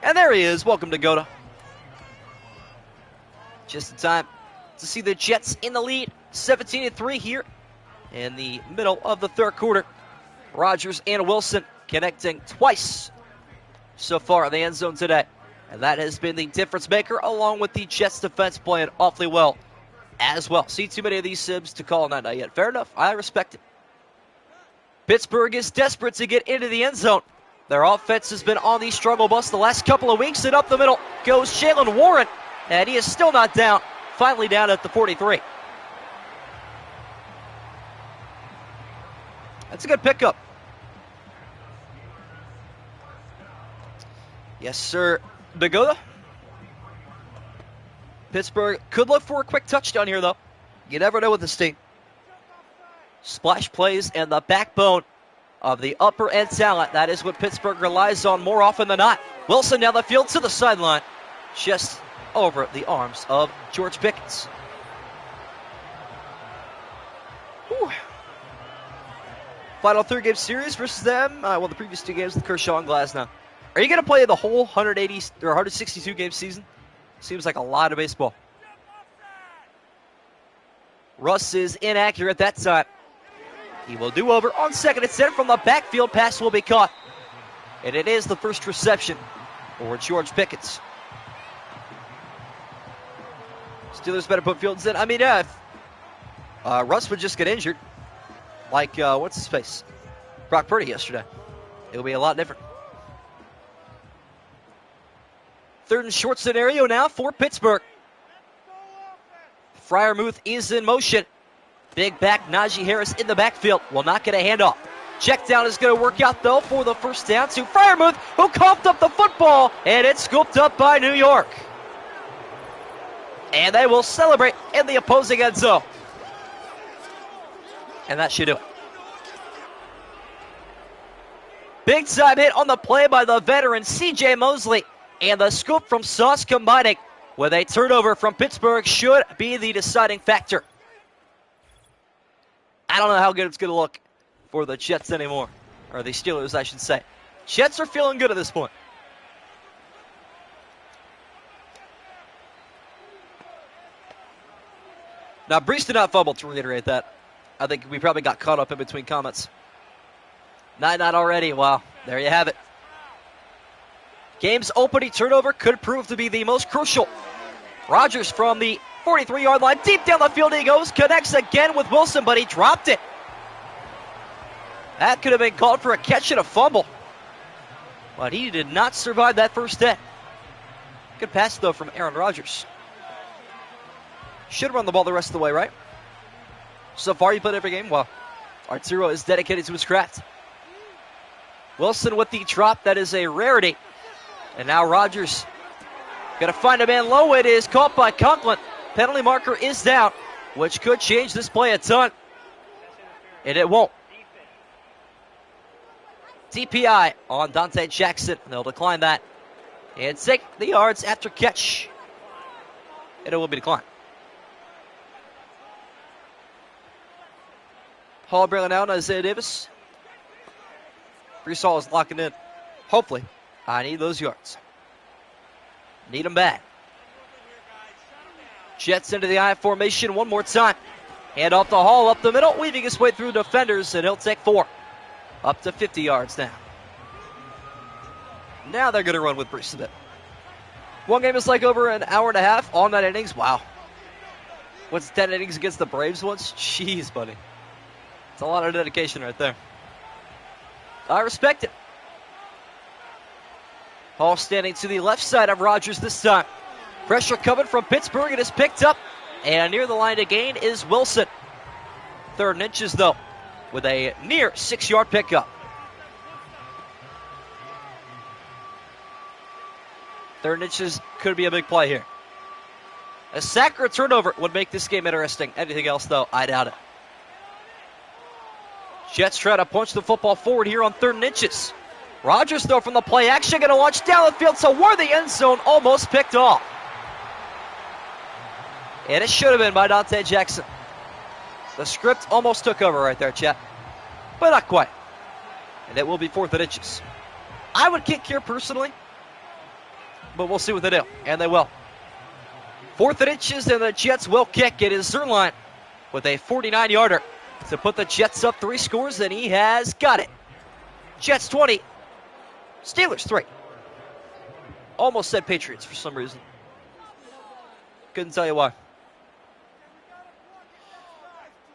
And there he is. Welcome to Goda. Just in time to see the Jets in the lead, 17-3 here in the middle of the third quarter. Rogers and Wilson connecting twice so far in the end zone today. And that has been the difference maker, along with the Jets defense playing awfully well as well. See too many of these sibs to call not yet. Fair enough. I respect it. Pittsburgh is desperate to get into the end zone. Their offense has been on the struggle bus the last couple of weeks, and up the middle goes Jalen Warren, and he is still not down. Finally down at the 43. That's a good pickup. Yes, sir. Dagoda. Pittsburgh could look for a quick touchdown here, though. You never know with this team. Splash plays and the backbone of the upper end talent. That is what Pittsburgh relies on more often than not. Wilson down the field to the sideline. Just over the arms of George Pickens. Whew. Final 3-game series versus them. Well, the previous 2 games with Kershaw and Glasnow. Are you going to play the whole 180 or 162 game season? Seems like a lot of baseball. Russ is inaccurate that time. He will do over on 2nd and 10 from the backfield. Pass will be caught. And it is the first reception for George Pickens. Steelers better put Fields in. I mean, yeah, if Russ would just get injured, like, what's his face? Brock Purdy yesterday, it would be a lot different. 3rd and short scenario now for Pittsburgh. Freiermuth is in motion. Big back Najee Harris in the backfield. Will not get a handoff. Check down is going to work out, though, for the first down to Freiermuth, who coughed up the football, and it's scooped up by New York. And they will celebrate in the opposing end zone. And that should do it. Big time hit on the play by the veteran C.J. Mosley. And the scoop from Sauce combining with a turnover from Pittsburgh should be the deciding factor. I don't know how good it's going to look for the Jets anymore. Or the Steelers, I should say. Jets are feeling good at this point. Now, Brees did not fumble, to reiterate that. I think we probably got caught up in between comments. Not already. Wow, there you have it. Game's opening turnover could prove to be the most crucial. Rogers from the 43-yard line, deep down the field he goes, connects again with Wilson, but he dropped it. That could have been called for a catch and a fumble. But he did not survive that first hit. Good pass, though, from Aaron Rodgers. Should run the ball the rest of the way, right? So far, you played every game. Well, Arturo is dedicated to his craft. Wilson with the drop. That is a rarity. And now Rodgers going to find a man low. It is caught by Conklin. Penalty marker is down, which could change this play a ton. And it won't. DPI on Dante Jackson. They'll decline that. And take the yards after catch. And it will be declined. Hall bailing out Isaiah Davis. Brees Hall is locking in. Hopefully. I need those yards. Need them bad. Jets into the I formation one more time. Hand off the Hall up the middle, weaving his way through defenders, and he'll take 4. Up to 50 yards now. Now they're going to run with Brees a bit. One game is like over an hour and a half, all 9 innings. Wow. What's 10 innings against the Braves once? Jeez, buddy. It's a lot of dedication right there. I respect it. Hall standing to the left side of Rodgers this time. Pressure coming from Pittsburgh. It is picked up. And near the line to gain is Wilson. 3rd and inches, though, with a near 6-yard pickup. 3rd and inches could be a big play here. A sack or a turnover would make this game interesting. Anything else, though, I doubt it. Jets try to punch the football forward here on 3rd and inches. Rodgers, though, from the play action, going to launch down the field toward the end zone, almost picked off. And it should have been by Dante Jackson. The script almost took over right there, chat. But not quite. And it will be 4th and inches. I would kick here personally. but we'll see what they do, and they will. 4th and inches, and the Jets will kick. It is Zerline with a 49-yarder to put the Jets up 3 scores, and he has got it. Jets 20, Steelers 3. Almost said Patriots for some reason. Couldn't tell you why.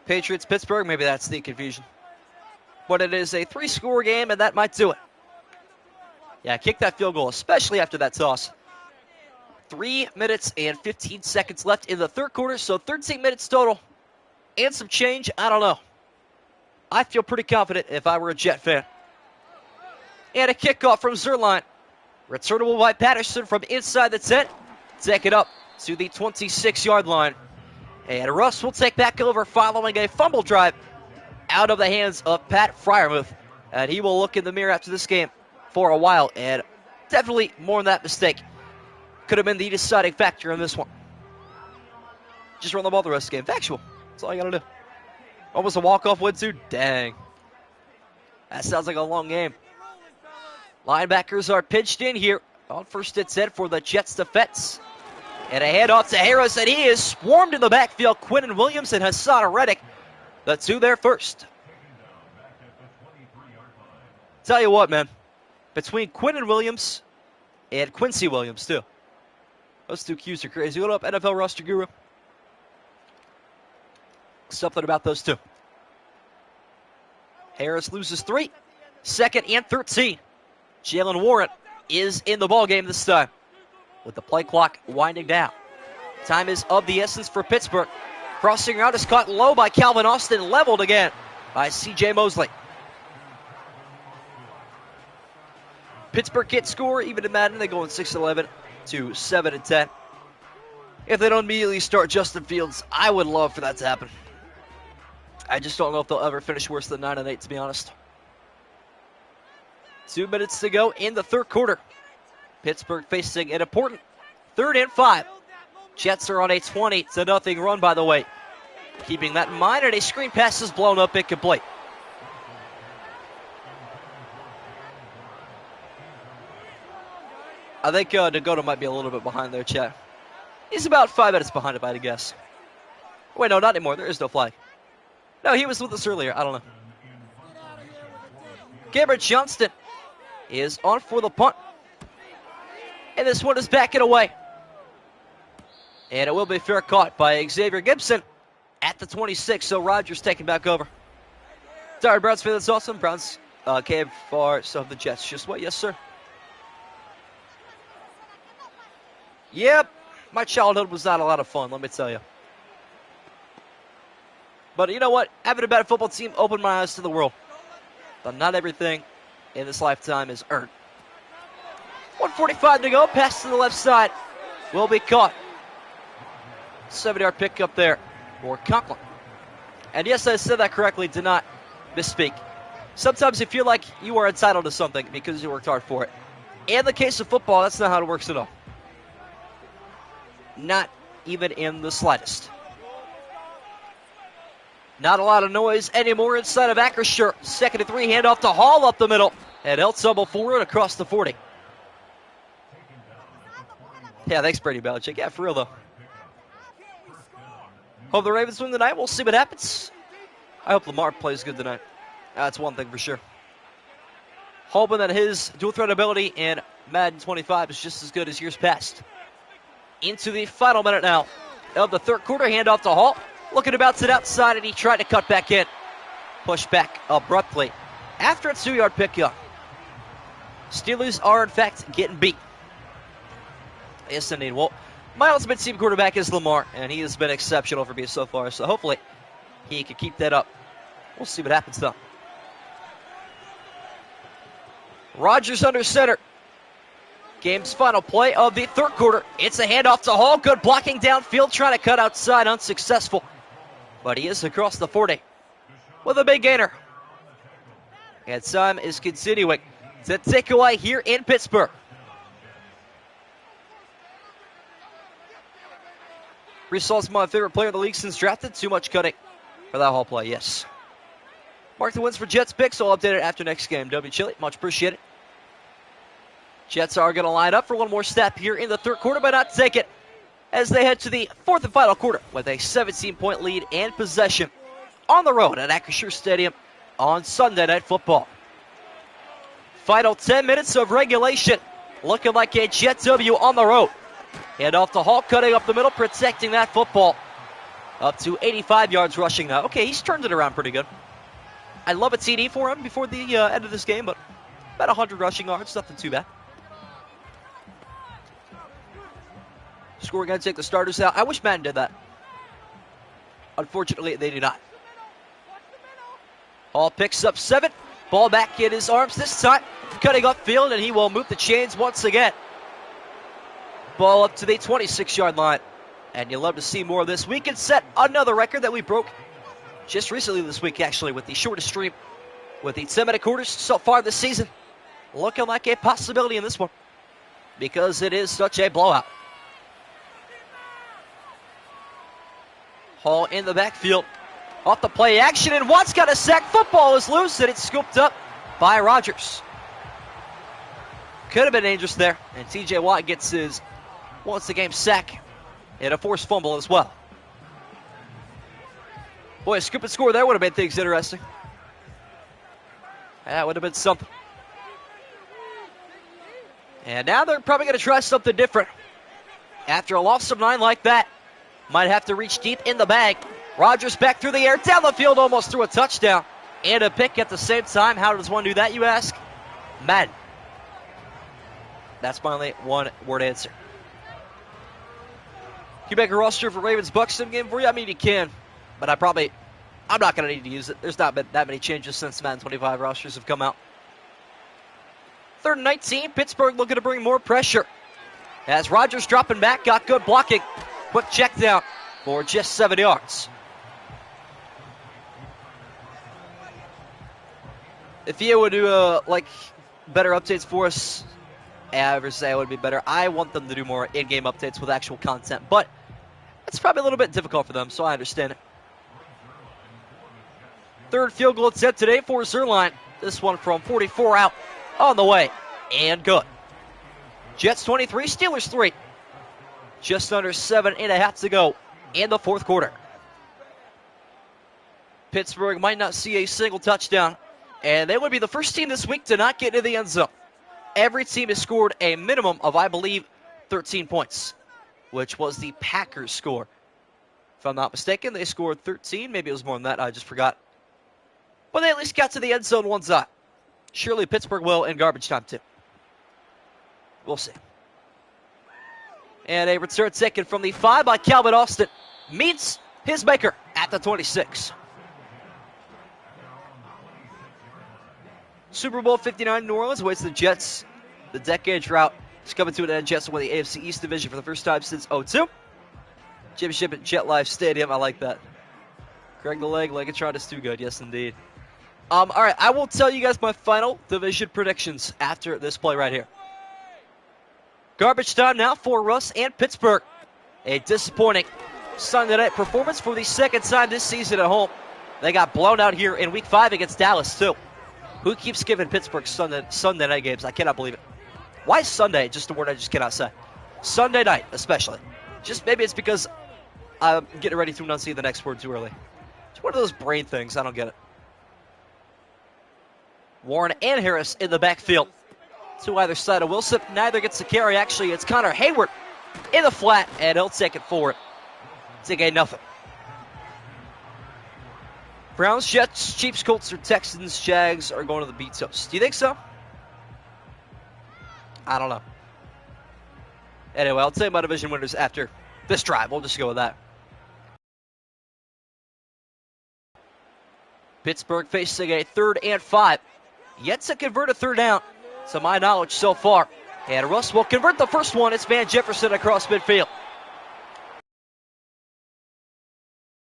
Patriots, Pittsburgh, maybe that's the confusion. But it is a 3-score game, and that might do it. Yeah, kick that field goal, especially after that toss. 3 minutes and 15 seconds left in the 3rd quarter, so 13 minutes total and some change. I don't know. I feel pretty confident if I were a Jet fan. And a kickoff from Zerline. Returnable by Patterson from inside the 10. Take it up to the 26-yard line. And Russ will take back over following a fumble drive out of the hands of Pat Freiermuth. And he will look in the mirror after this game for a while. And definitely more than that mistake could have been the deciding factor in this one. Just run the ball the rest of the game. Factual. That's all you got to do. Almost a walk-off win, too. Dang. That sounds like a long game. Linebackers are pinched in here on 1st and 10 for the Jets defense. And a handoff to Harris, and he is swarmed in the backfield. Quinnen Williams and Hassan Reddick, the 2 there first. Tell you what, man. Between Quinnen Williams and Quincy Williams, too. Those 2 Qs are crazy. What up, NFL roster guru? Something about those 2. Harris loses 3. 2nd and 13. Jalen Warren is in the ballgame this time, with the play clock winding down. Time is of the essence for Pittsburgh. Crossing route is caught low by Calvin Austin, leveled again by C.J. Mosley. Pittsburgh can't score, even in Madden. They go in 6-11 to 7-10. If they don't immediately start Justin Fields, I would love for that to happen. I just don't know if they'll ever finish worse than 9-8, to be honest. 2 minutes to go in the 3rd quarter. Pittsburgh facing an important 3rd and 5. Jets are on a 20-0 run, by the way. Keeping that in mind, and a screen pass is blown up incomplete. I think Nagoto might be a little bit behind there, chat. He's about 5 minutes behind, if I had to guess. Wait, no, not anymore. There is no flag. No, he was with us earlier. I don't know. Cameron Johnston is on for the punt. And this one is backing away. And it will be fair caught by Xavier Gibson at the 26. So Rodgers taking back over. Sorry, Browns fan, that's awesome. Browns came for some of the Jets. Just what? Yes, sir. Yep. My childhood was not a lot of fun, let me tell you. But you know what? Having a better football team opened my eyes to the world. But not everything in this lifetime is earned. 1:45 to go. Pass to the left side will be caught. 70-yard pickup there for Conklin. And yes, I said that correctly. Did not misspeak. Sometimes you feel like you are entitled to something because you worked hard for it. In the case of football, that's not how it works at all. Not even in the slightest. Not a lot of noise anymore inside of Acrisure. 2nd and 3, handoff to Hall up the middle. And he'll tumble forward across the 40. Yeah, thanks, Brady Belichick. Yeah, for real, though. Hope the Ravens win tonight. We'll see what happens. I hope Lamar plays good tonight. That's one thing for sure. Hoping that his dual threat ability in Madden 25 is just as good as years past. Into the final minute now of the 3rd quarter. Handoff to Hall. Looking to bounce it outside, and he tried to cut back in. Pushed back abruptly after a 2-yard pickup. Steelers are, in fact, getting beat. Yes, indeed. Well, my ultimate team quarterback is Lamar, and he has been exceptional for me so far. So hopefully he can keep that up. We'll see what happens, though. Rodgers under center. Game's final play of the 3rd quarter. It's a handoff to Hall. Good blocking downfield, trying to cut outside, unsuccessful. But he is across the 40 with a big gainer. And time is continuing to tick away here in Pittsburgh. Brees Hall's my favorite player in the league since drafted. Too much cutting for that Hall play, yes. Mark the wins for Jets picks. I'll update it after next game. W. Chili, much appreciated. Jets are going to line up for one more step here in the third quarter, but not take it, as they head to the fourth and final quarter with a 17-point lead and possession on the road at Acrisure Stadium on Sunday Night Football. Final 10 minutes of regulation, looking like a Jet W on the road. Hand off to Hall, cutting up the middle, protecting that football. Up to 85 yards rushing now. Okay, he's turned it around pretty good. I love a TD for him before the end of this game, but about 100 rushing yards, nothing too bad. Score going to take the starters out. I wish Madden did that. Unfortunately, they do not. Hall picks up 7. Ball back in his arms this time. Cutting upfield, and he will move the chains once again. Ball up to the 26-yard line. And you'll love to see more of this. We can set another record that we broke just recently this week, actually, with the shortest stream with the 10-minute quarters so far this season. Looking like a possibility in this one because it is such a blowout. Hall in the backfield. Off the play action, and Watt's got a sack. Football is loose, and it's scooped up by Rogers. Could have been dangerous there, and T.J. Watt gets his once-a-game sack and a forced fumble as well. Boy, a scoop and score there would have made things interesting. That would have been something. And now they're probably going to try something different. After a loss of 9 like that, might have to reach deep in the bag. Rogers back through the air, down the field, almost threw a touchdown and a pick at the same time. How does one do that, you ask? Madden. That's my only one-word answer. Can you make a roster for Ravens-Bucks sim game for you? I mean, you can, but I'm not going to need to use it. There's not been that many changes since Madden 25 rosters have come out. 3rd and 19, Pittsburgh looking to bring more pressure. As Rogers dropping back, got good blocking. Quick check down for just 7 yards. If you would do better updates for us, I would say it would be better. I want them to do more in-game updates with actual content, but it's probably a little bit difficult for them, so I understand it. 3rd field goal attempt today for Zerline. This one from 44 out on the way, and good. Jets 23, Steelers 3. Just under 7.5 to go in the fourth quarter. Pittsburgh might not see a single touchdown, and they would be the first team this week to not get into the end zone. Every team has scored a minimum of, I believe, 13 points, which was the Packers' score. If I'm not mistaken, they scored 13. Maybe it was more than that. I just forgot. But they at least got to the end zone one time. Surely Pittsburgh will in garbage time, too. We'll see. And a return taken from the 5 by Calvin Austin. Meets his maker at the 26. Super Bowl 59 New Orleans awaits the Jets. The decade drought is coming to an end. Jets will win the AFC East Division for the first time since 2002. Championship at Jet Life Stadium. I like that. Craig the Leg, Legatron is too good. Yes, indeed. All right, I will tell you guys my final division predictions after this play right here. Garbage time now for Russ and Pittsburgh. A disappointing Sunday night performance for the second time this season at home. They got blown out here in Week 5 against Dallas, too. Who keeps giving Pittsburgh Sunday night games? I cannot believe it. Why Sunday? Just a word I just cannot say. Sunday night, especially. Just maybe it's because I'm getting ready to enunciate the next word too early. It's one of those brain things. I don't get it. Warren and Harris in the backfield. To either side of Wilson. Neither gets the carry. Actually, it's Connor Hayward in the flat, and he'll take it forward. It's a gain nothing. Browns, Jets, Chiefs, Colts, or Texans, Jags are going to the Beatos. Do you think so? I don't know. Anyway, I'll tell you my division winners after this drive. We'll just go with that. Pittsburgh facing a 3rd and 5. Yet to convert a 3rd down, to my knowledge so far. And Russ will convert the first one. It's Van Jefferson across midfield.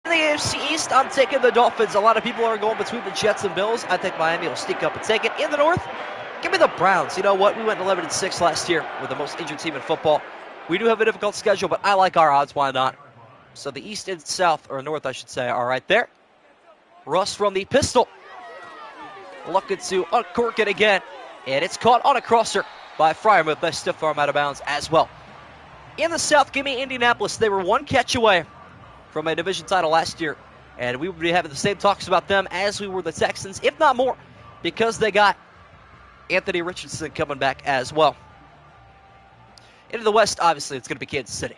In the AFC East, I'm taking the Dolphins. A lot of people are going between the Jets and Bills. I think Miami will sneak up and take it. In the North, give me the Browns. You know what? We went 11-6 last year. We're the most injured team in football. We do have a difficult schedule, but I like our odds. Why not? So the East and South, or North, I should say, are right there. Russ from the pistol. Looking to uncork it again. And it's caught on a crosser by Fryermuth. They stiff arm out of bounds as well. In the South, give me Indianapolis. They were one catch away from a division title last year, and we would be having the same talks about them as we were the Texans, if not more, because they got Anthony Richardson coming back as well. Into the West, obviously, it's going to be Kansas City.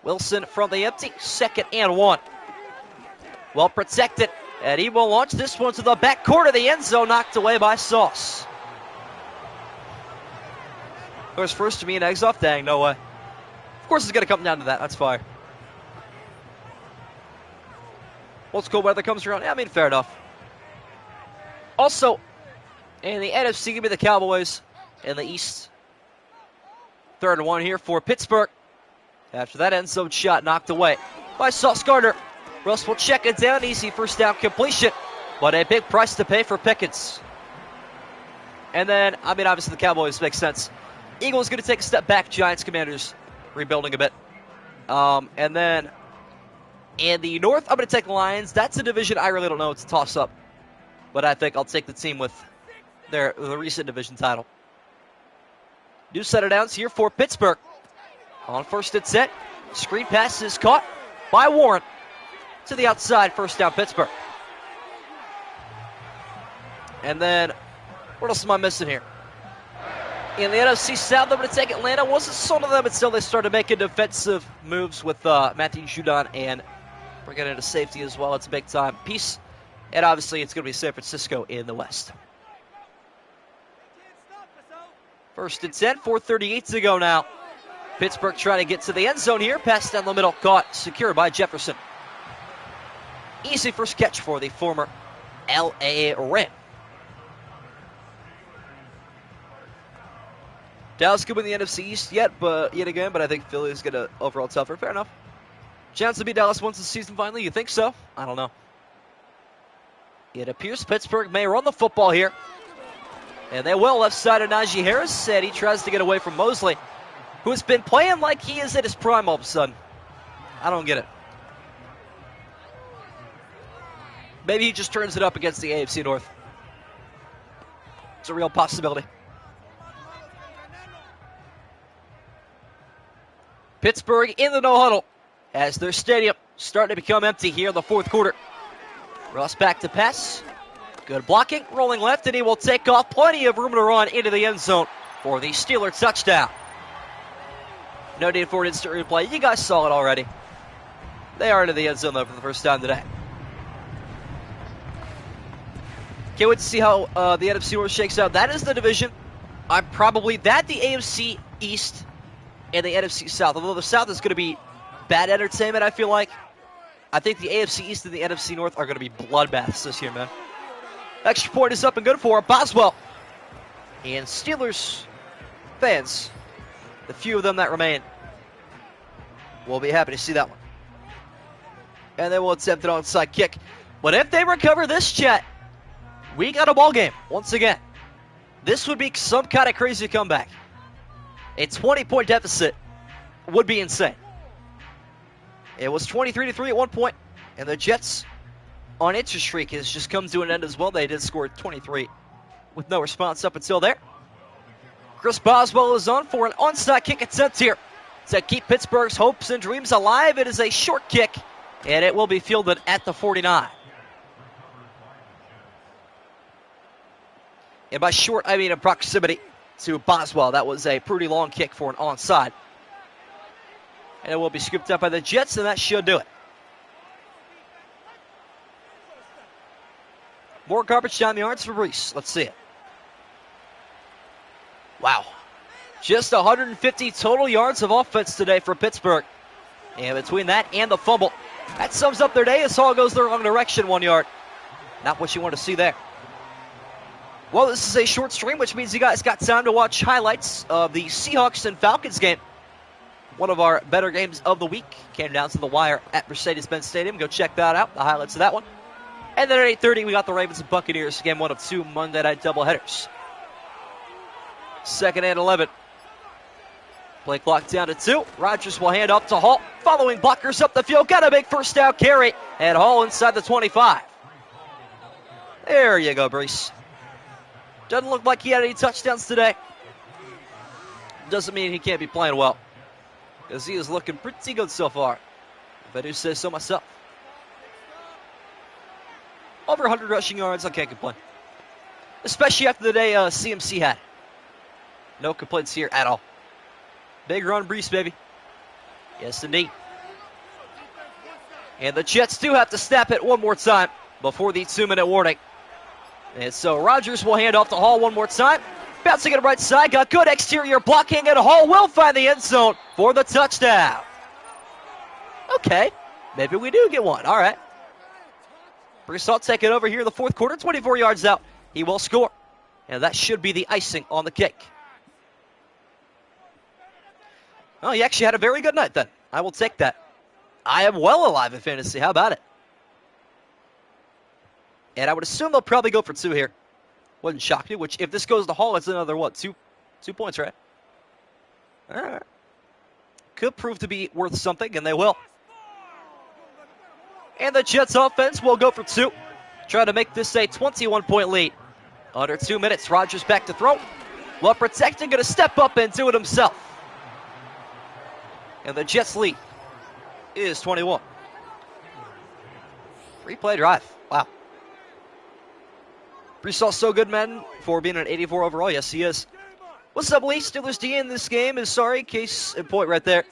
Wilson from the empty, 2nd and 1. Well protected, and he will launch this one to the back corner of the end zone, knocked away by Sauce. Goes first to me and eggs off. Dang, no way. Of course it's going to come down to that. That's fine. Once cold weather comes around, yeah, I mean, fair enough. Also, in the NFC, give me the Cowboys. In the East, 3rd and 1 here for Pittsburgh. After that end zone shot knocked away by Sauce Gardner. Russ will check it down. Easy first down completion, but a big price to pay for Pickens. And then, I mean, obviously the Cowboys make sense. Eagles going to take a step back. Giants, Commanders rebuilding a bit. And then in the North, I'm going to take the Lions. That's a division I really don't know. It's a toss-up. But I think I'll take the team with the recent division title. New set of downs here for Pittsburgh. On 1st and 10. Screen pass is caught by Warren. To the outside, 1st down Pittsburgh. And then, what else am I missing here? In the NFC South, I'm going to take Atlanta. Wasn't sold on them until they started making defensive moves with Matthew Judon and bringing in a safety as well. It's a big time piece. And obviously, it's going to be San Francisco in the West. 1st and 10, 4:38 to go now. Pittsburgh trying to get to the end zone here. Pass down the middle, caught, secure by Jefferson. Easy first catch for the former L.A. Ram. Dallas could win the NFC East yet again, but I think Philly is going to overall tougher. Fair enough. Chance to beat Dallas once this season finally? You think so? I don't know. It appears Pittsburgh may run the football here. And they will. Left side of Najee Harris said he tries to get away from Mosley, who has been playing like he is at his prime all of a sudden. I don't get it. Maybe he just turns it up against the AFC North. It's a real possibility. Pittsburgh in the no huddle as their stadium starting to become empty here in the 4th quarter. Russ back to pass. Good blocking, rolling left, and he will take off. Plenty of room to run into the end zone for the Steelers touchdown. No need for an instant replay. You guys saw it already. They are into the end zone, though, for the first time today. Can't wait to see how the NFC North shakes out. That is the division. The AFC East and the NFC South. Although the South is going to be bad entertainment, I feel like. I think the AFC East and the NFC North are going to be bloodbaths this year, man. Extra point is up and good for Boswell. And Steelers fans, the few of them that remain, will be happy to see that one. And they will attempt an onside kick. But if they recover this, Chet, we got a ball game once again. This would be some kind of crazy comeback. A 20-point deficit would be insane. It was 23-3 at one point, and the Jets on interest streak has just come to an end as well. They did score 23 with no response up until there. Chris Boswell is on for an onside kick attempt here to keep Pittsburgh's hopes and dreams alive. It is a short kick, and it will be fielded at the 49. And by short, I mean in proximity to Boswell. That was a pretty long kick for an onside. And it will be scooped up by the Jets, and that should do it. More garbage time yards for Reese. Let's see it. Wow. Just 150 total yards of offense today for Pittsburgh. And between that and the fumble, that sums up their day as all goes the wrong direction, 1 yard. Not what you want to see there. Well, this is a short stream, which means you guys got time to watch highlights of the Seahawks and Falcons game. One of our better games of the week. Came down to the wire at Mercedes-Benz Stadium. Go check that out, the highlights of that one. And then at 8:30, we got the Ravens and Buccaneers, game 1 of 2 Monday night doubleheaders. 2nd and 11. Play clock down to 2. Rodgers will hand off to Hall. Following blockers up the field. Got a big first down carry. And Hall inside the 25. There you go, Brees. Doesn't look like he had any touchdowns today. Doesn't mean he can't be playing well, because he is looking pretty good so far, if I do say so myself. Over 100 rushing yards, I can't complain. Especially after the day CMC had. No complaints here at all. Big run, Brees, baby. Yes, indeed. And the Jets do have to snap it one more time before the 2-minute warning. And so Rodgers will hand off to Hall one more time. Bouncing it right side, got good exterior blocking, and Hall will find the end zone for the touchdown. Okay, maybe we do get one. All right. Brees Hall taking over here in the fourth quarter, 24 yards out. He will score, and that should be the icing on the cake. Oh, he actually had a very good night then. I will take that. I am well alive in fantasy. How about it? And I would assume they'll probably go for 2 here. Wouldn't shock me, which if this goes to Hall, it's another, what, 2 points, right? All right. Could prove to be worth something, and they will. And the Jets offense will go for 2. Trying to make this a 21-point lead. Under 2 minutes, Rodgers back to throw. Well protected, going to step up and do it himself. And the Jets lead is 21. 3-play drive. Wow. Brees Hall so good, Madden, for being an 84 overall. Yes, he is. What's up, Lee? Steelers D in this game is sorry. Case in point right there.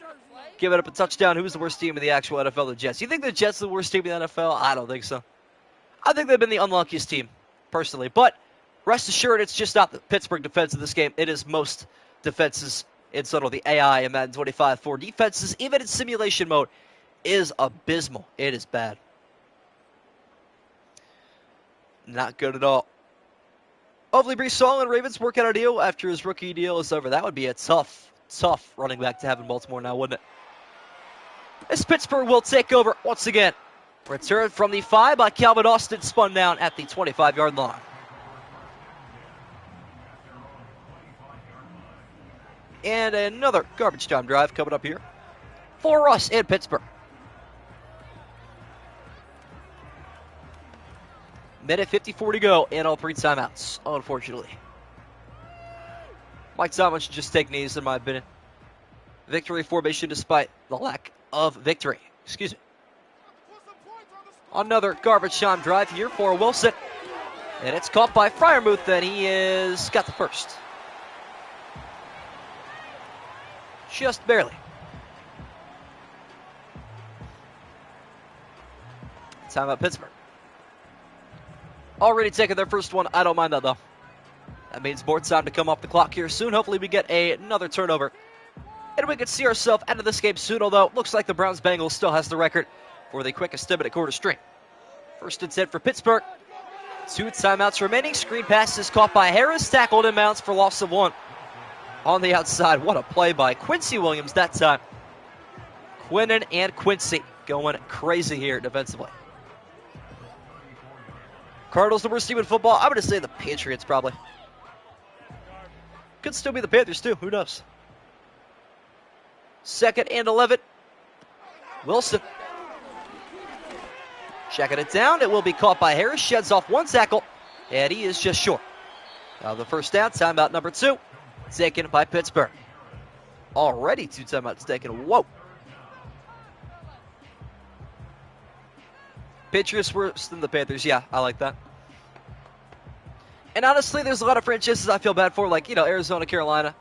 Give it up a touchdown. Who's the worst team in the actual NFL? The Jets. You think the Jets are the worst team in the NFL? I don't think so. I think they've been the unluckiest team, personally. But rest assured, it's just not the Pittsburgh defense in this game. It is most defenses in sort of the AI and Madden 25 for defenses, even in simulation mode, is abysmal. It is bad. Not good at all. Hopefully Brees Hall and Ravens work out a deal after his rookie deal is over. That would be a tough running back to have in Baltimore now, wouldn't it? As Pittsburgh will take over once again. Return from the 5 by Calvin Austin, spun down at the 25-yard line. And another garbage time drive coming up here for us in Pittsburgh. Minute 54 to go and all 3 timeouts, unfortunately. Mike Tomlin should just take knees, in my opinion. Victory formation despite the lack of victory. Excuse me. Another garbage time drive here for Wilson. And it's caught by Freiermuth, and he is got the first. Just barely. Timeout Pittsburgh. Already taking their first one. I don't mind that, though. That means more time to come off the clock here soon. Hopefully we get another turnover. And we can see ourselves out of this game soon, although looks like the Browns-Bengals still has the record for the quickest 10-minute quarter string. First and 10 for Pittsburgh. 2 timeouts remaining. Screen pass is caught by Harris. Tackled in bounds for loss of 1. On the outside, what a play by Quincy Williams that time. Quinnen and Quincy going crazy here defensively. Cardinals the worst team in football. I'm going to say the Patriots probably. Could still be the Panthers too. Who knows? 2nd and 11. Wilson. Checking it down. It will be caught by Harris. Sheds off 1 tackle. And he is just short. Now the first down. Timeout number 2. Taken by Pittsburgh. Already 2 timeouts taken. Whoa. Patriots worse than the Panthers. Yeah, I like that. And honestly, there's a lot of franchises I feel bad for, like, Arizona, Carolina.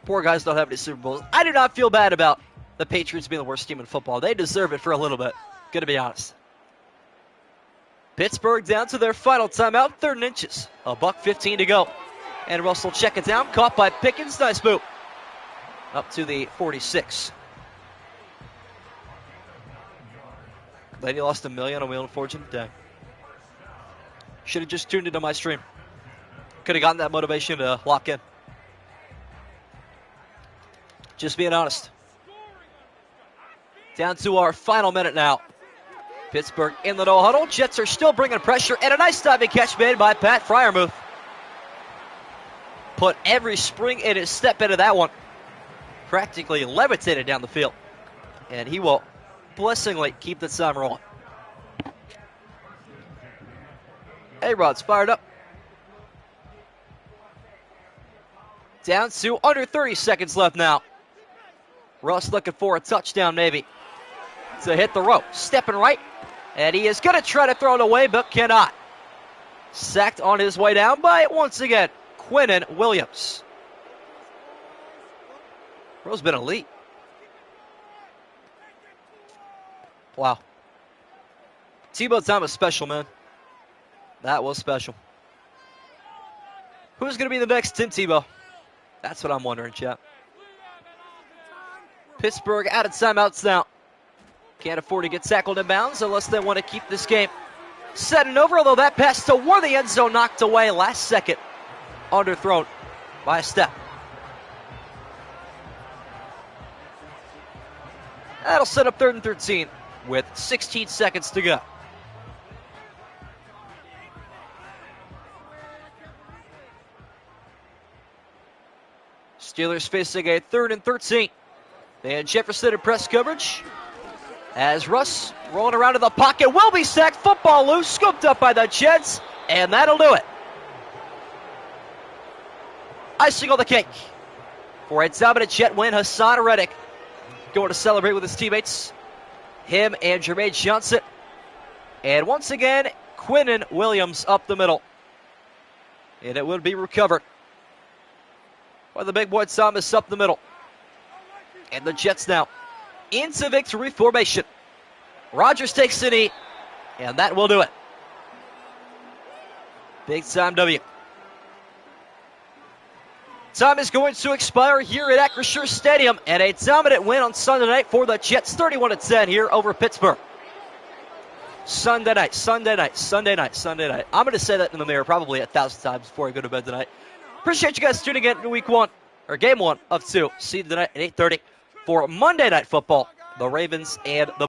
Poor guys don't have any Super Bowls. I do not feel bad about the Patriots being the worst team in football. They deserve it for a little bit. Gonna be honest. Pittsburgh down to their final timeout, 3rd and inches. $1:15 to go. And Russell check it down, caught by Pickens. Nice move. Up to the 46. Lady lost $1 million on Wheel of Fortune. Dang. Should have just tuned into my stream. Could have gotten that motivation to lock in. Just being honest. Down to our final minute now. Pittsburgh in the no huddle. Jets are still bringing pressure, and a nice diving catch made by Pat Freiermuth. Put every spring in his step into that one. Practically levitated down the field. And he will blessingly keep the time rolling. A-Rod's fired up. Down to under 30 seconds left now. Russ looking for a touchdown maybe to hit the rope. Stepping right, and he is going to try to throw it away, but cannot. Sacked on his way down by, once again, Quinnen Williams. Bro's been elite. Wow. Tebow time was special, man. That was special. Who's going to be the next Tim Tebow? That's what I'm wondering, chat. Pittsburgh out of timeouts now. Can't afford to get tackled in bounds unless they want to keep this game set and over, although that pass toward the end zone knocked away last second. Underthrown by a step. That'll set up 3rd and 13 with 16 seconds to go. Steelers facing a 3rd and 13. They had Jefferson in press coverage. As Russ rolling around in the pocket, will be sacked. Football loose, scooped up by the Jets, and that'll do it. Icing on the cake for a dominant Jet win. Hassan Reddick going to celebrate with his teammates. Him and Jermaine Johnson. And once again, Quinnen Williams up the middle. And it will be recovered by the big boy Thomas up the middle. And the Jets now into victory formation. Rodgers takes the knee, and that will do it. Big time W. Time is going to expire here at Acrisure Stadium, and a dominant win on Sunday night for the Jets, 31-10 here over Pittsburgh. Sunday night, Sunday night, Sunday night, Sunday night. I'm going to say that in the mirror probably 1,000 times before I go to bed tonight. Appreciate you guys tuning in to week 1, or game 1 of 2. See you tonight at 8:30 for Monday Night Football, the Ravens and the